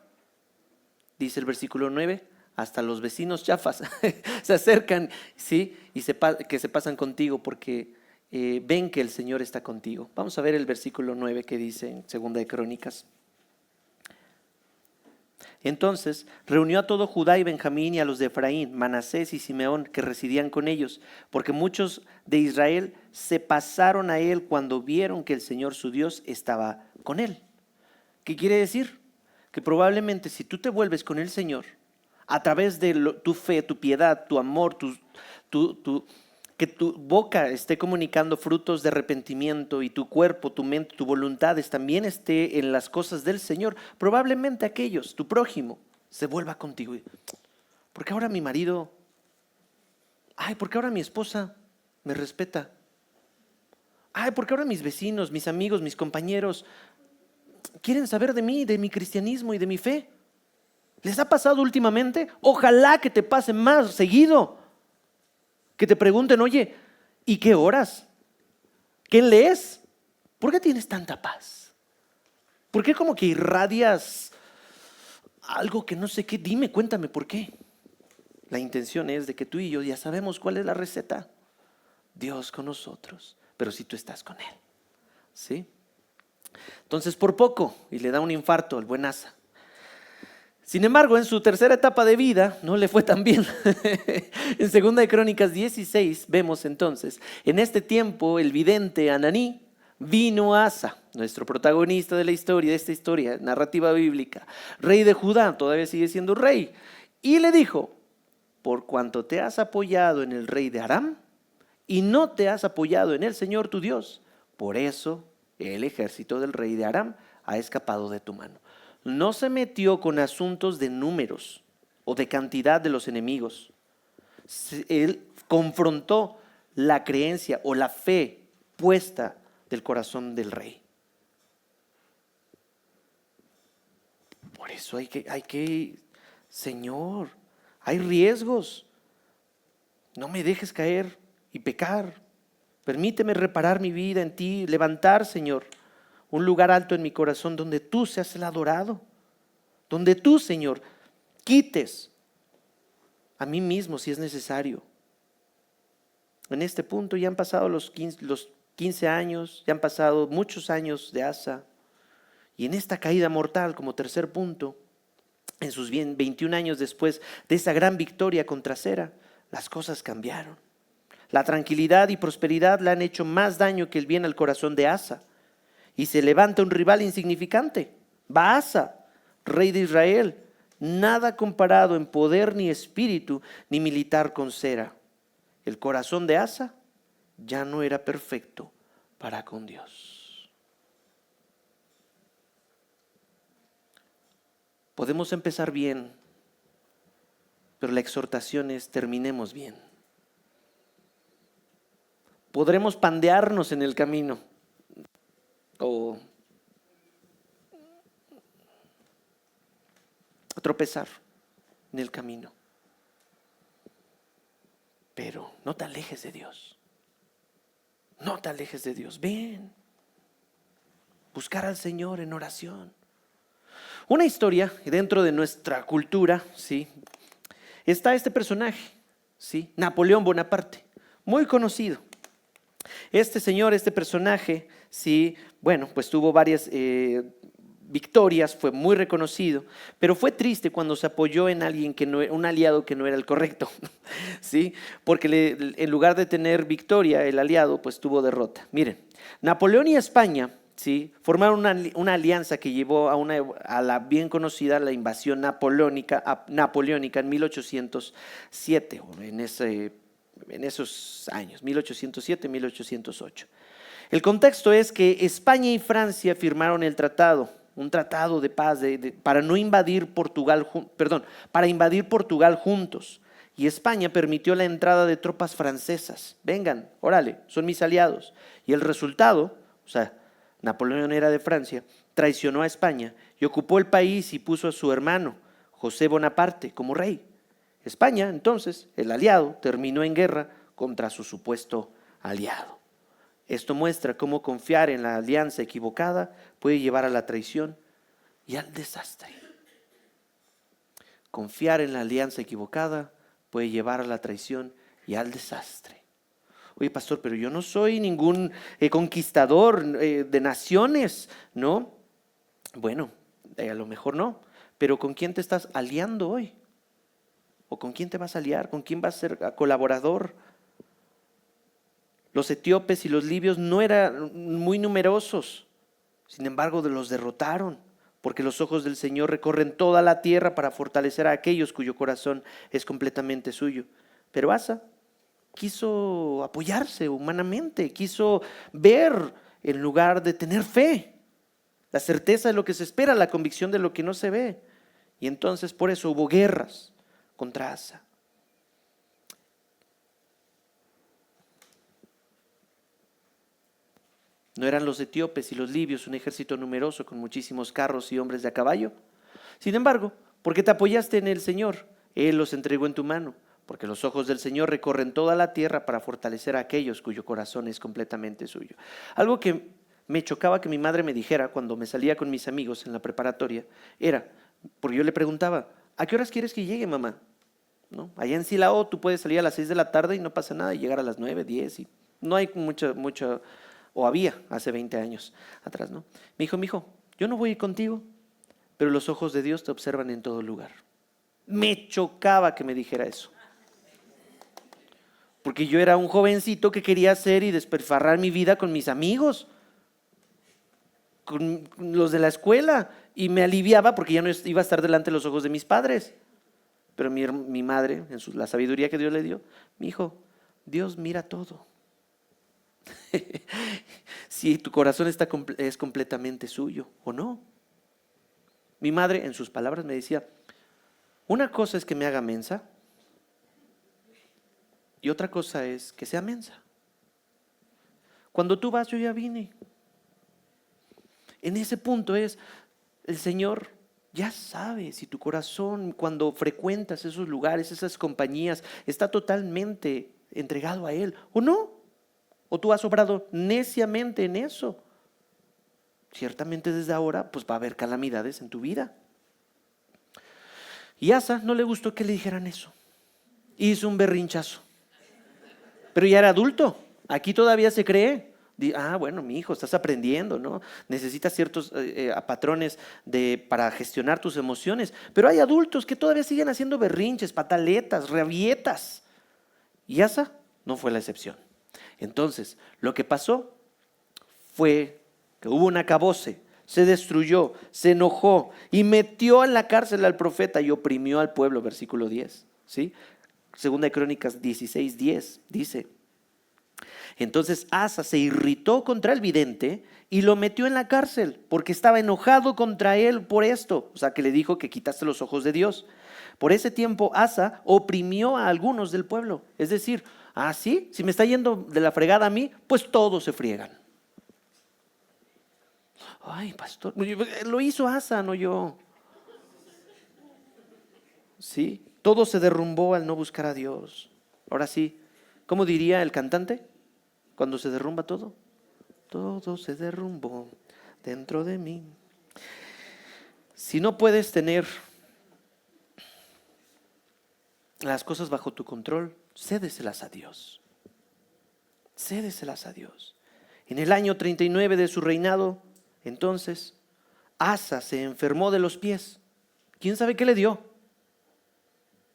dice el versículo 9, hasta los vecinos chafas se acercan, ¿sí? Y que se pasan contigo porque ven que el Señor está contigo. Vamos a ver el versículo 9 que dice en Segunda de Crónicas. Entonces reunió a todo Judá y Benjamín y a los de Efraín, Manasés y Simeón que residían con ellos, porque muchos de Israel se pasaron a él cuando vieron que el Señor su Dios estaba con él. ¿Qué quiere decir? Que probablemente si tú te vuelves con el Señor, a través de tu fe, tu piedad, tu amor, que tu boca esté comunicando frutos de arrepentimiento y tu cuerpo, tu mente, tu voluntad también esté en las cosas del Señor, probablemente aquellos, tu prójimo, se vuelva contigo. ¿Por qué ahora mi marido? ¿Por qué ahora mi esposa me respeta? ¿Por qué ahora mis vecinos, mis amigos, mis compañeros quieren saber de mí, de mi cristianismo y de mi fe? ¿Les ha pasado últimamente? Ojalá que te pase más seguido. Que te pregunten, oye, ¿y qué oras? ¿Qué lees? ¿Por qué tienes tanta paz? ¿Por qué como que irradias algo que no sé qué? Dime, cuéntame, ¿por qué? La intención es de que tú y yo ya sabemos cuál es la receta. Dios con nosotros, pero si tú estás con Él. ¿Sí? Entonces por poco, y le da un infarto al buen Asa. Sin embargo, en su tercera etapa de vida no le fue tan bien. En Segunda de Crónicas 16 vemos entonces, en este tiempo el vidente Ananí vino a Asa, nuestro protagonista de la historia, de esta historia, narrativa bíblica, rey de Judá, todavía sigue siendo rey, y le dijo, por cuanto te has apoyado en el rey de Aram y no te has apoyado en el Señor tu Dios, por eso el ejército del rey de Aram ha escapado de tu mano. No se metió con asuntos de números o de cantidad de los enemigos. Él confrontó la creencia o la fe puesta del corazón del rey. Por eso hay que, Señor, hay riesgos. No me dejes caer y pecar. Permíteme reparar mi vida en ti, levantar, Señor, un lugar alto en mi corazón donde tú seas el adorado, donde tú, Señor, quites a mí mismo si es necesario. En este punto ya han pasado los 15 años, ya han pasado muchos años de Asa, y en esta caída mortal, como tercer punto, en sus 21 años después de esa gran victoria contra Sera, las cosas cambiaron. La tranquilidad y prosperidad le han hecho más daño que el bien al corazón de Asa. Y se levanta un rival insignificante, Baasa, rey de Israel, nada comparado en poder ni espíritu ni militar con Sera. El corazón de Asa ya no era perfecto para con Dios. Podemos empezar bien, pero la exhortación es: terminemos bien. Podremos pandearnos en el camino o tropezar en el camino, pero no te alejes de Dios. No te alejes de Dios. Ven, buscar al Señor en oración. Una historia dentro de nuestra cultura, ¿sí? Está este personaje, ¿sí? Napoleón Bonaparte, muy conocido. Este personaje, sí, bueno, pues tuvo varias victorias, fue muy reconocido, pero fue triste cuando se apoyó en alguien que no, un aliado que no era el correcto, ¿sí? Porque en lugar de tener victoria, el aliado pues tuvo derrota. Miren, Napoleón y España, ¿sí?, formaron una alianza que llevó a la bien conocida la invasión napoleónica en 1807, o en esos años, 1807-1808. El contexto es que España y Francia firmaron un tratado de paz para invadir Portugal juntos. Y España permitió la entrada de tropas francesas. Vengan, órale, son mis aliados. Y el resultado, o sea, Napoleón era de Francia, traicionó a España y ocupó el país y puso a su hermano, José Bonaparte, como rey. España, entonces, el aliado, terminó en guerra contra su supuesto aliado. Esto muestra cómo confiar en la alianza equivocada puede llevar a la traición y al desastre. Confiar en la alianza equivocada puede llevar a la traición y al desastre. Oye, pastor, pero yo no soy ningún conquistador de naciones, ¿no? Bueno, a lo mejor no, pero ¿con quién te estás aliando hoy? ¿O con quién te vas a aliar? ¿Con quién vas a ser colaborador? Los etíopes y los libios no eran muy numerosos, sin embargo los derrotaron, porque los ojos del Señor recorren toda la tierra para fortalecer a aquellos cuyo corazón es completamente suyo. Pero Asa quiso apoyarse humanamente, quiso ver en lugar de tener fe, la certeza de lo que se espera, la convicción de lo que no se ve. Y entonces por eso hubo guerras contra Asa. ¿No eran los etíopes y los libios un ejército numeroso con muchísimos carros y hombres de a caballo? Sin embargo, porque te apoyaste en el Señor, Él los entregó en tu mano. Porque los ojos del Señor recorren toda la tierra para fortalecer a aquellos cuyo corazón es completamente suyo. Algo que me chocaba que mi madre me dijera cuando me salía con mis amigos en la preparatoria era, porque yo le preguntaba: ¿a qué horas quieres que llegue, mamá? ¿No? Allá en Silao tú puedes salir a las 6 de la tarde y no pasa nada, y llegar a las 9, 10, y no hay mucho, o había hace 20 años atrás, ¿no? Me dijo: mijo, yo no voy a ir contigo, pero los ojos de Dios te observan en todo lugar. Me chocaba que me dijera eso. Porque yo era un jovencito que quería hacer y despilfarrar mi vida con mis amigos, con los de la escuela, y me aliviaba porque ya no iba a estar delante de los ojos de mis padres. Pero mi madre, en la sabiduría que Dios le dio, me dijo: Dios mira todo. si tu corazón es completamente suyo o no. Mi madre, en sus palabras, me decía, una cosa es que me haga mensa y otra cosa es que sea mensa. Cuando tú vas, yo ya vine. En ese punto el Señor ya sabe si tu corazón, cuando frecuentas esos lugares, esas compañías, está totalmente entregado a Él o no. O tú has obrado neciamente en eso. Ciertamente desde ahora pues va a haber calamidades en tu vida. Y a Asa no le gustó que le dijeran eso. Hizo un berrinchazo. Pero ya era adulto. Aquí todavía se cree. Bueno, mi hijo, estás aprendiendo, ¿no? Necesitas ciertos patrones para gestionar tus emociones. Pero hay adultos que todavía siguen haciendo berrinches, pataletas, rabietas. Y Asa no fue la excepción. Entonces, lo que pasó fue que hubo un acabose, se destruyó, se enojó y metió en la cárcel al profeta y oprimió al pueblo, versículo 10. ¿Sí? Segunda de Crónicas 16:10 dice: entonces Asa se irritó contra el vidente y lo metió en la cárcel porque estaba enojado contra él por esto. O sea, que le dijo que quitaste los ojos de Dios. Por ese tiempo Asa oprimió a algunos del pueblo. Es decir, ¿sí? Si me está yendo de la fregada a mí, pues todos se friegan. Ay, pastor, lo hizo Asa, no yo. Sí, todo se derrumbó al no buscar a Dios. Ahora sí, ¿cómo diría el cantante? Cuando se derrumba todo. Todo se derrumbó dentro de mí. Si no puedes tener las cosas bajo tu control, cédeselas a Dios. Cédeselas a Dios. En el año 39 de su reinado, entonces, Asa se enfermó de los pies. ¿Quién sabe qué le dio?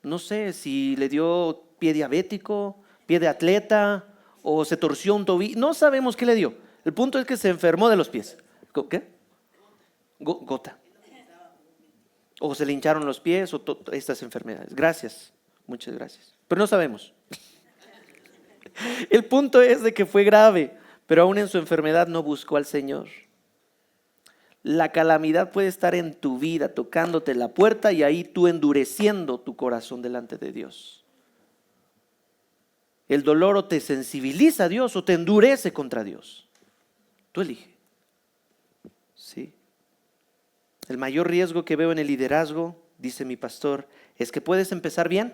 No sé si le dio pie diabético, pie de atleta, o se torció un tobillo. No sabemos qué le dio. El punto es que se enfermó de los pies. ¿Qué? Gota. O se le hincharon los pies, o estas enfermedades. Gracias, muchas gracias. Pero no sabemos. El punto es de que fue grave, pero aún en su enfermedad no buscó al Señor. La calamidad puede estar en tu vida, tocándote la puerta y ahí tú endureciendo tu corazón delante de Dios. El dolor o te sensibiliza a Dios o te endurece contra Dios. Tú elige. ¿Sí? El mayor riesgo que veo en el liderazgo, dice mi pastor, es que puedes empezar bien,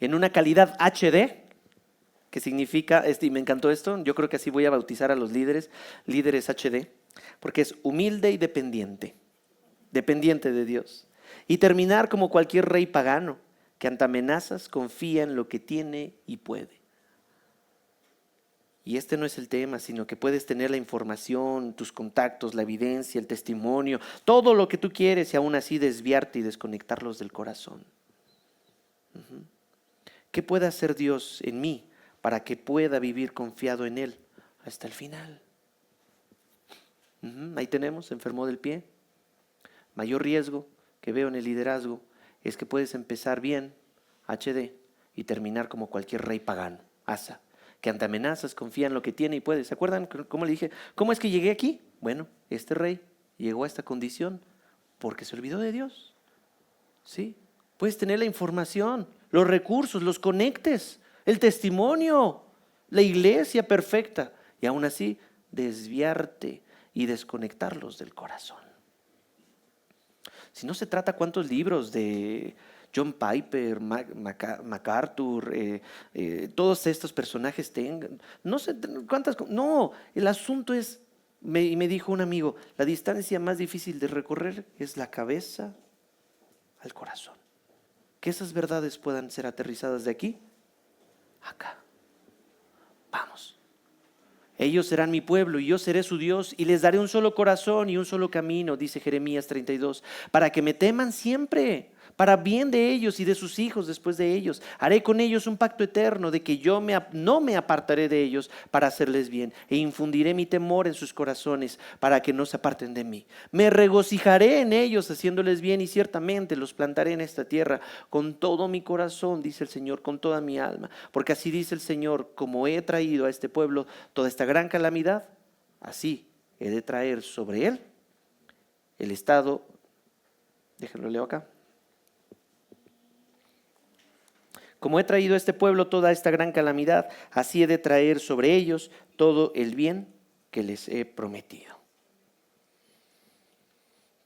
en una calidad HD, que significa, y me encantó esto, yo creo que así voy a bautizar a los líderes HD, porque es humilde y dependiente de Dios. Y terminar como cualquier rey pagano, que ante amenazas confía en lo que tiene y puede. Y este no es el tema, sino que puedes tener la información, tus contactos, la evidencia, el testimonio, todo lo que tú quieres y aún así desviarte y desconectarlos del corazón. ¿Qué puede hacer Dios en mí para que pueda vivir confiado en Él hasta el final? Ahí tenemos, enfermó del pie. Mayor riesgo que veo en el liderazgo es que puedes empezar bien, HD, y terminar como cualquier rey pagano, Asa, que ante amenazas confía en lo que tiene y puede. ¿Se acuerdan cómo le dije? ¿Cómo es que llegué aquí? Bueno, este rey llegó a esta condición porque se olvidó de Dios. ¿Sí? Puedes tener la información, los recursos, los conectes, el testimonio, la iglesia perfecta, y aún así desviarte y desconectarlos del corazón. Si no se trata cuántos libros de John Piper, MacArthur, todos estos personajes tengan, no sé cuántas, no, el asunto es, me dijo un amigo, la distancia más difícil de recorrer es la cabeza al corazón. Que esas verdades puedan ser aterrizadas de aquí, acá. Vamos. Ellos serán mi pueblo y yo seré su Dios y les daré un solo corazón y un solo camino, dice Jeremías 32, para que me teman siempre, para bien de ellos y de sus hijos después de ellos. Haré con ellos un pacto eterno de que yo no me apartaré de ellos para hacerles bien, e infundiré mi temor en sus corazones para que no se aparten de mí. Me regocijaré en ellos haciéndoles bien, y ciertamente los plantaré en esta tierra con todo mi corazón, dice el Señor, con toda mi alma. Porque así dice el Señor: como he traído a este pueblo toda esta gran calamidad, así he de traer sobre él el estado. Déjenlo leo acá. Como he traído a este pueblo toda esta gran calamidad, así he de traer sobre ellos todo el bien que les he prometido.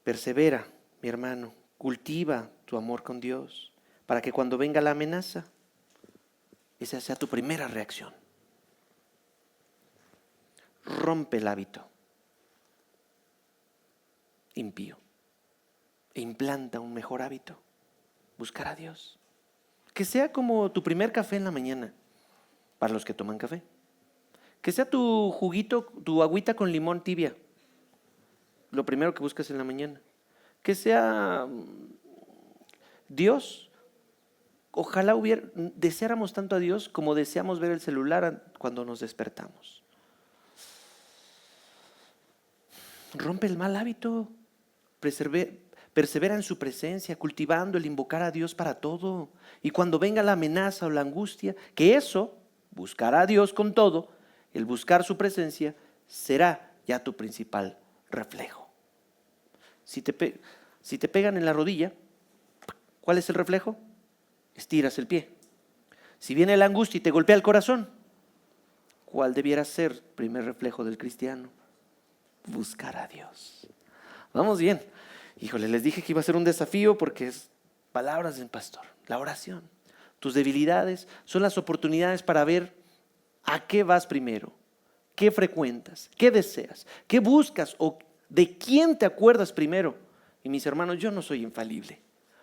Persevera, mi hermano, cultiva tu amor con Dios, para que cuando venga la amenaza, esa sea tu primera reacción. Rompe el hábito impío e implanta un mejor hábito: buscar a Dios. Que sea como tu primer café en la mañana, para los que toman café. Que sea tu juguito, tu agüita con limón tibia, lo primero que buscas en la mañana. Que sea Dios. Ojalá deseáramos tanto a Dios como deseamos ver el celular cuando nos despertamos. Rompe el mal hábito. Persevera en su presencia, cultivando el invocar a Dios para todo. Y cuando venga la amenaza o la angustia, que eso, buscar a Dios con todo, el buscar su presencia, será ya tu principal reflejo. Si te pegan en la rodilla, ¿cuál es el reflejo? Estiras el pie. Si viene la angustia y te golpea el corazón, ¿cuál debiera ser el primer reflejo del cristiano? Buscar a Dios. Vamos bien. Híjole, les dije que iba a ser un desafío porque es palabras del pastor. La oración. Tus debilidades son las oportunidades para ver a qué vas primero, qué frecuentas, qué deseas, qué buscas o de quién te acuerdas primero. Y mis hermanos, yo no soy infalible.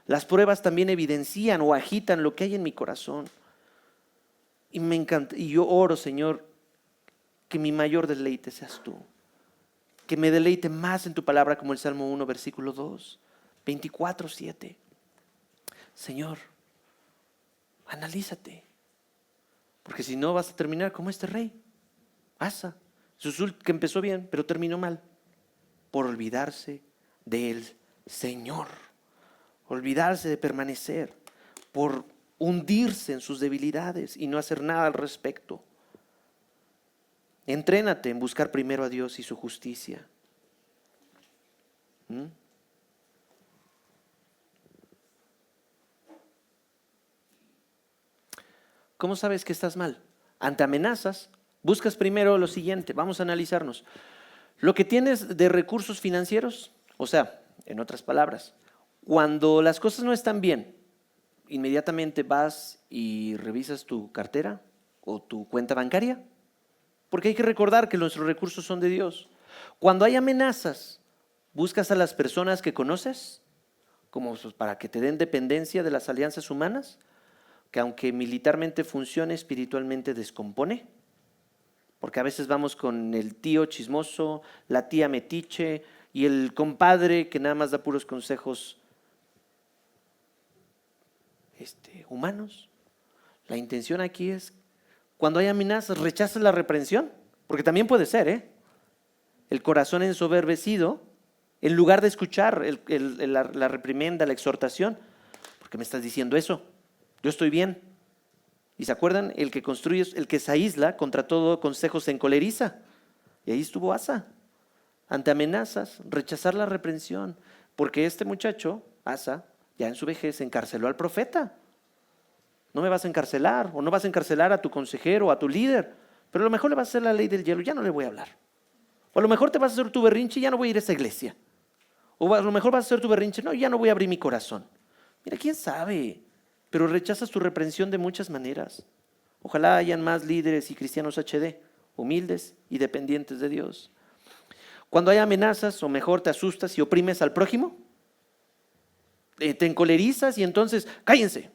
Las pruebas también evidencian o agitan lo que hay en mi corazón. Y me encanta, y yo oro, Señor, que mi mayor deleite seas tú. Que me deleite más en tu palabra, como el Salmo 1, versículo 2, 24:7. Señor, analízate, porque si no vas a terminar como este rey, Asa, que empezó bien, pero terminó mal, por olvidarse del Señor, olvidarse de permanecer, por hundirse en sus debilidades y no hacer nada al respecto. Entrénate en buscar primero a Dios y su justicia. ¿Cómo sabes que estás mal? Ante amenazas, buscas primero lo siguiente. Vamos a analizarnos. Lo que tienes de recursos financieros, o sea, en otras palabras, cuando las cosas no están bien, inmediatamente vas y revisas tu cartera o tu cuenta bancaria. Porque hay que recordar que nuestros recursos son de Dios. Cuando hay amenazas, ¿buscas a las personas que conoces como para que te den dependencia de las alianzas humanas? Que aunque militarmente funcione, espiritualmente descompone. Porque a veces vamos con el tío chismoso, la tía metiche y el compadre que nada más da puros consejos humanos. La intención aquí es: cuando hay amenazas, rechazas la reprensión, porque también puede ser, el corazón ensoberbecido, en lugar de escuchar la reprimenda, la exhortación. ¿Por qué me estás diciendo eso? Yo estoy bien. ¿Y se acuerdan? El que construye, el que se aísla, contra todo consejo se encoleriza. Y ahí estuvo Asa, ante amenazas, rechazar la reprensión, porque este muchacho, Asa, ya en su vejez encarceló al profeta. No me vas a encarcelar, o no vas a encarcelar a tu consejero, a tu líder, pero a lo mejor le vas a hacer la ley del hielo, ya no le voy a hablar. O a lo mejor te vas a hacer tu berrinche y ya no voy a ir a esa iglesia. O a lo mejor vas a hacer tu berrinche, no, ya no voy a abrir mi corazón. Mira, quién sabe, pero rechazas tu reprensión de muchas maneras. Ojalá hayan más líderes y cristianos HD, humildes y dependientes de Dios. Cuando hay amenazas, o mejor te asustas y oprimes al prójimo, te encolerizas y entonces, cállense.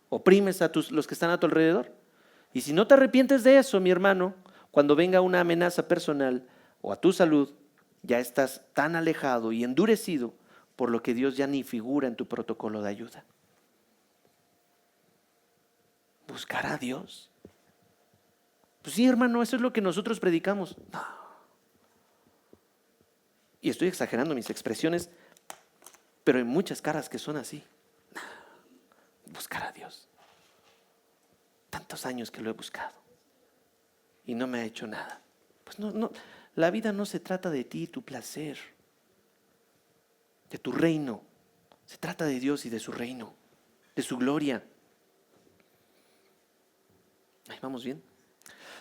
Oprimes a los que están a tu alrededor. Y si no te arrepientes de eso, mi hermano, cuando venga una amenaza personal o a tu salud, ya estás tan alejado y endurecido por lo que Dios ya ni figura en tu protocolo de ayuda. ¿Buscar a Dios? Pues sí, hermano, eso es lo que nosotros predicamos. No. Y estoy exagerando mis expresiones, pero hay muchas caras que son así. No. Buscar a Dios. Tantos años que lo he buscado y no me ha hecho nada. Pues no, la vida no se trata de ti, tu placer, de tu reino. Se trata de Dios y de su reino, de su gloria. Ahí vamos bien.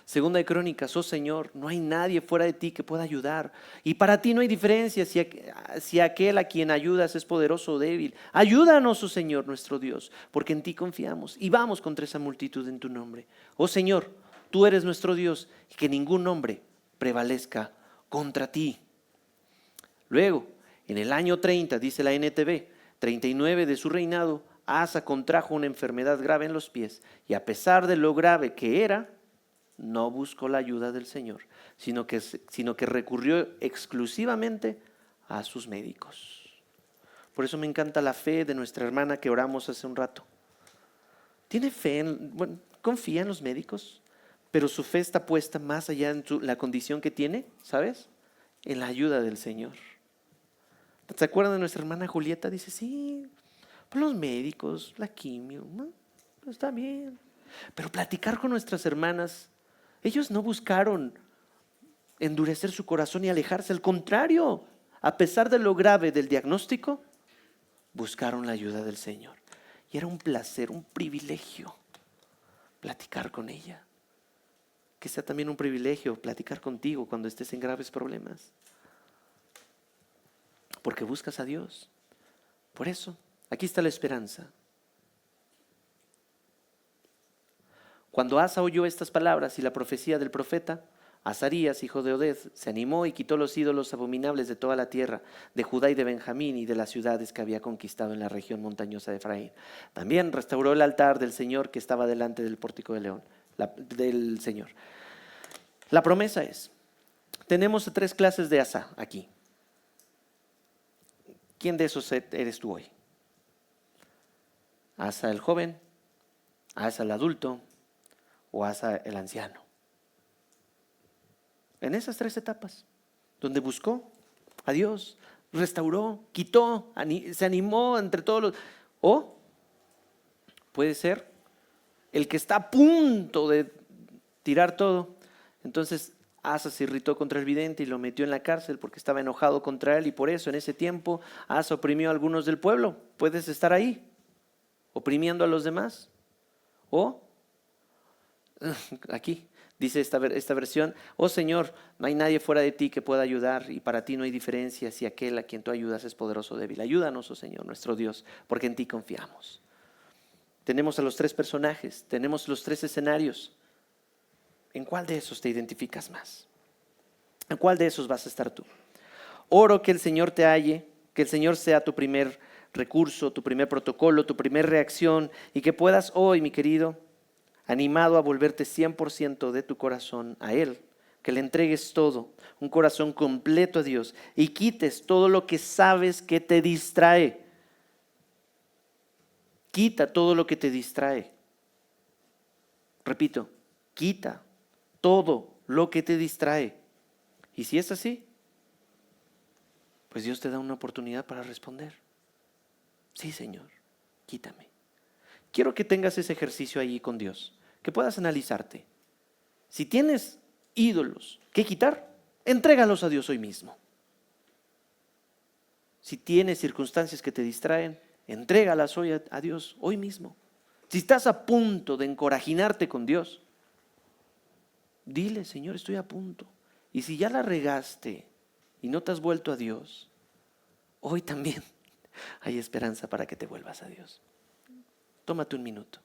Segunda de Crónicas, oh Señor, no hay nadie fuera de ti que pueda ayudar. Y para ti no hay diferencia si aquel a quien ayudas es poderoso o débil. Ayúdanos, oh Señor, nuestro Dios, porque en ti confiamos y vamos contra esa multitud en tu nombre. Oh Señor, tú eres nuestro Dios y que ningún hombre prevalezca contra ti. Luego, en el año 30, dice la NTV, 39 de su reinado, Asa contrajo una enfermedad grave en los pies y a pesar de lo grave que era, no buscó la ayuda del Señor, sino que recurrió exclusivamente a sus médicos. Por eso me encanta la fe de nuestra hermana que oramos hace un rato. Tiene fe, confía en los médicos, pero su fe está puesta más allá en la condición que tiene, ¿sabes? En la ayuda del Señor. ¿Se acuerdan de nuestra hermana Julieta? Dice, sí, pues los médicos, la quimio, ¿no? Está bien. Pero platicar con nuestras hermanas, ellos no buscaron endurecer su corazón y alejarse. Al contrario, a pesar de lo grave del diagnóstico, buscaron la ayuda del Señor. Y era un placer, un privilegio platicar con ella. Que sea también un privilegio platicar contigo cuando estés en graves problemas. Porque buscas a Dios. Por eso, aquí está la esperanza. Cuando Asa oyó estas palabras y la profecía del profeta, Azarías, hijo de Oded, se animó y quitó los ídolos abominables de toda la tierra, de Judá y de Benjamín y de las ciudades que había conquistado en la región montañosa de Efraín. También restauró el altar del Señor que estaba delante del pórtico de León, del Señor. La promesa es, tenemos 3 clases de Asa aquí. ¿Quién de esos eres tú hoy? ¿Asa el joven? ¿Asa el adulto? ¿O Asa el anciano? En esas 3 etapas, donde buscó a Dios, restauró, quitó, se animó entre todos los... O puede ser el que está a punto de tirar todo. Entonces Asa se irritó contra el vidente y lo metió en la cárcel porque estaba enojado contra él y por eso en ese tiempo Asa oprimió a algunos del pueblo. Puedes estar ahí, oprimiendo a los demás. O aquí dice esta versión, oh Señor, no hay nadie fuera de ti que pueda ayudar y para ti no hay diferencia si aquel a quien tú ayudas es poderoso o débil. Ayúdanos, oh Señor, nuestro Dios, porque en ti confiamos. Tenemos a los 3 personajes, tenemos los 3 escenarios. ¿En cuál de esos te identificas más? ¿En cuál de esos vas a estar tú? Oro que el Señor te halle, que el Señor sea tu primer recurso, tu primer protocolo, tu primer reacción y que puedas hoy, mi querido, animado a volverte 100% de tu corazón a Él, que le entregues todo, un corazón completo a Dios y quites todo lo que sabes que te distrae. Quita todo lo que te distrae. Repito, quita todo lo que te distrae. Y si es así, pues Dios te da una oportunidad para responder. Sí, Señor, quítame. Quiero que tengas ese ejercicio ahí con Dios, que puedas analizarte. Si tienes ídolos que quitar, entrégalos a Dios hoy mismo. Si tienes circunstancias que te distraen, entrégalas hoy a Dios hoy mismo. Si estás a punto de encorajinarte con Dios, dile, Señor, estoy a punto. Y si ya la regaste y no te has vuelto a Dios, hoy también hay esperanza para que te vuelvas a Dios. Tómate un minuto.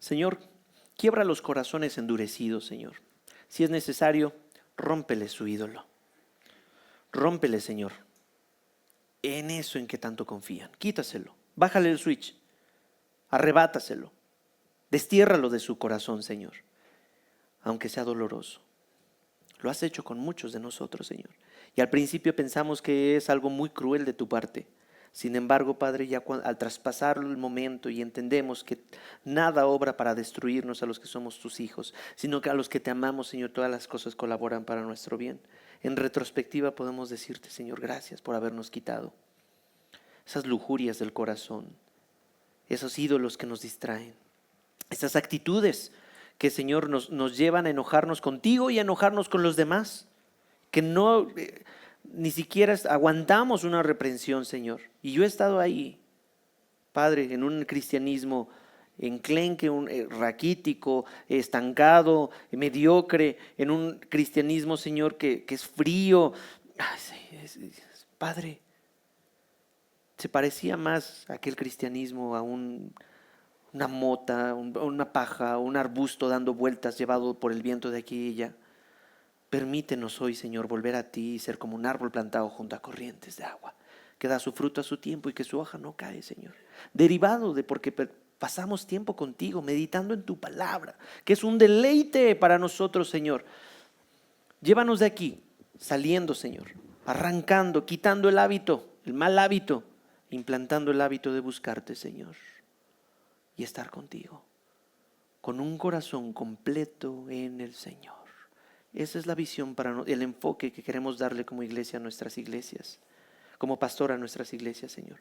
Señor, quiebra los corazones endurecidos, Señor. Si es necesario, rómpele su ídolo. Rómpele, Señor, en eso en que tanto confían. Quítaselo, bájale el switch, arrebátaselo, destiérralo de su corazón, Señor, aunque sea doloroso. Lo has hecho con muchos de nosotros, Señor. Y al principio pensamos que es algo muy cruel de tu parte. Sin embargo, Padre, ya al traspasar el momento y entendemos que nada obra para destruirnos a los que somos tus hijos, sino que a los que te amamos, Señor, todas las cosas colaboran para nuestro bien. En retrospectiva podemos decirte, Señor, gracias por habernos quitado esas lujurias del corazón, esos ídolos que nos distraen, esas actitudes que, Señor, nos llevan a enojarnos contigo y a enojarnos con los demás, que no ni siquiera aguantamos una reprensión, Señor. Y yo he estado ahí, Padre, en un cristianismo enclenque, raquítico, estancado, mediocre, en un cristianismo, Señor, que es frío. Ay, sí, Padre, se parecía más a aquel cristianismo a una mota, una paja, un arbusto dando vueltas llevado por el viento de aquí y allá. Permítenos hoy, Señor, volver a ti y ser como un árbol plantado junto a corrientes de agua, que da su fruto a su tiempo y que su hoja no cae, Señor. Derivado de porque pasamos tiempo contigo, meditando en tu palabra, que es un deleite para nosotros, Señor. Llévanos de aquí, saliendo, Señor, arrancando, quitando el hábito, el mal hábito, implantando el hábito de buscarte, Señor, y estar contigo, con un corazón completo en el Señor. Esa es la visión, el enfoque que queremos darle como iglesia a nuestras iglesias, como pastor a nuestras iglesias, Señor.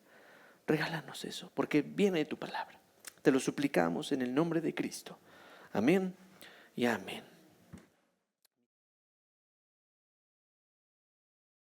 Regálanos eso, porque viene de tu palabra. Te lo suplicamos en el nombre de Cristo. Amén y amén.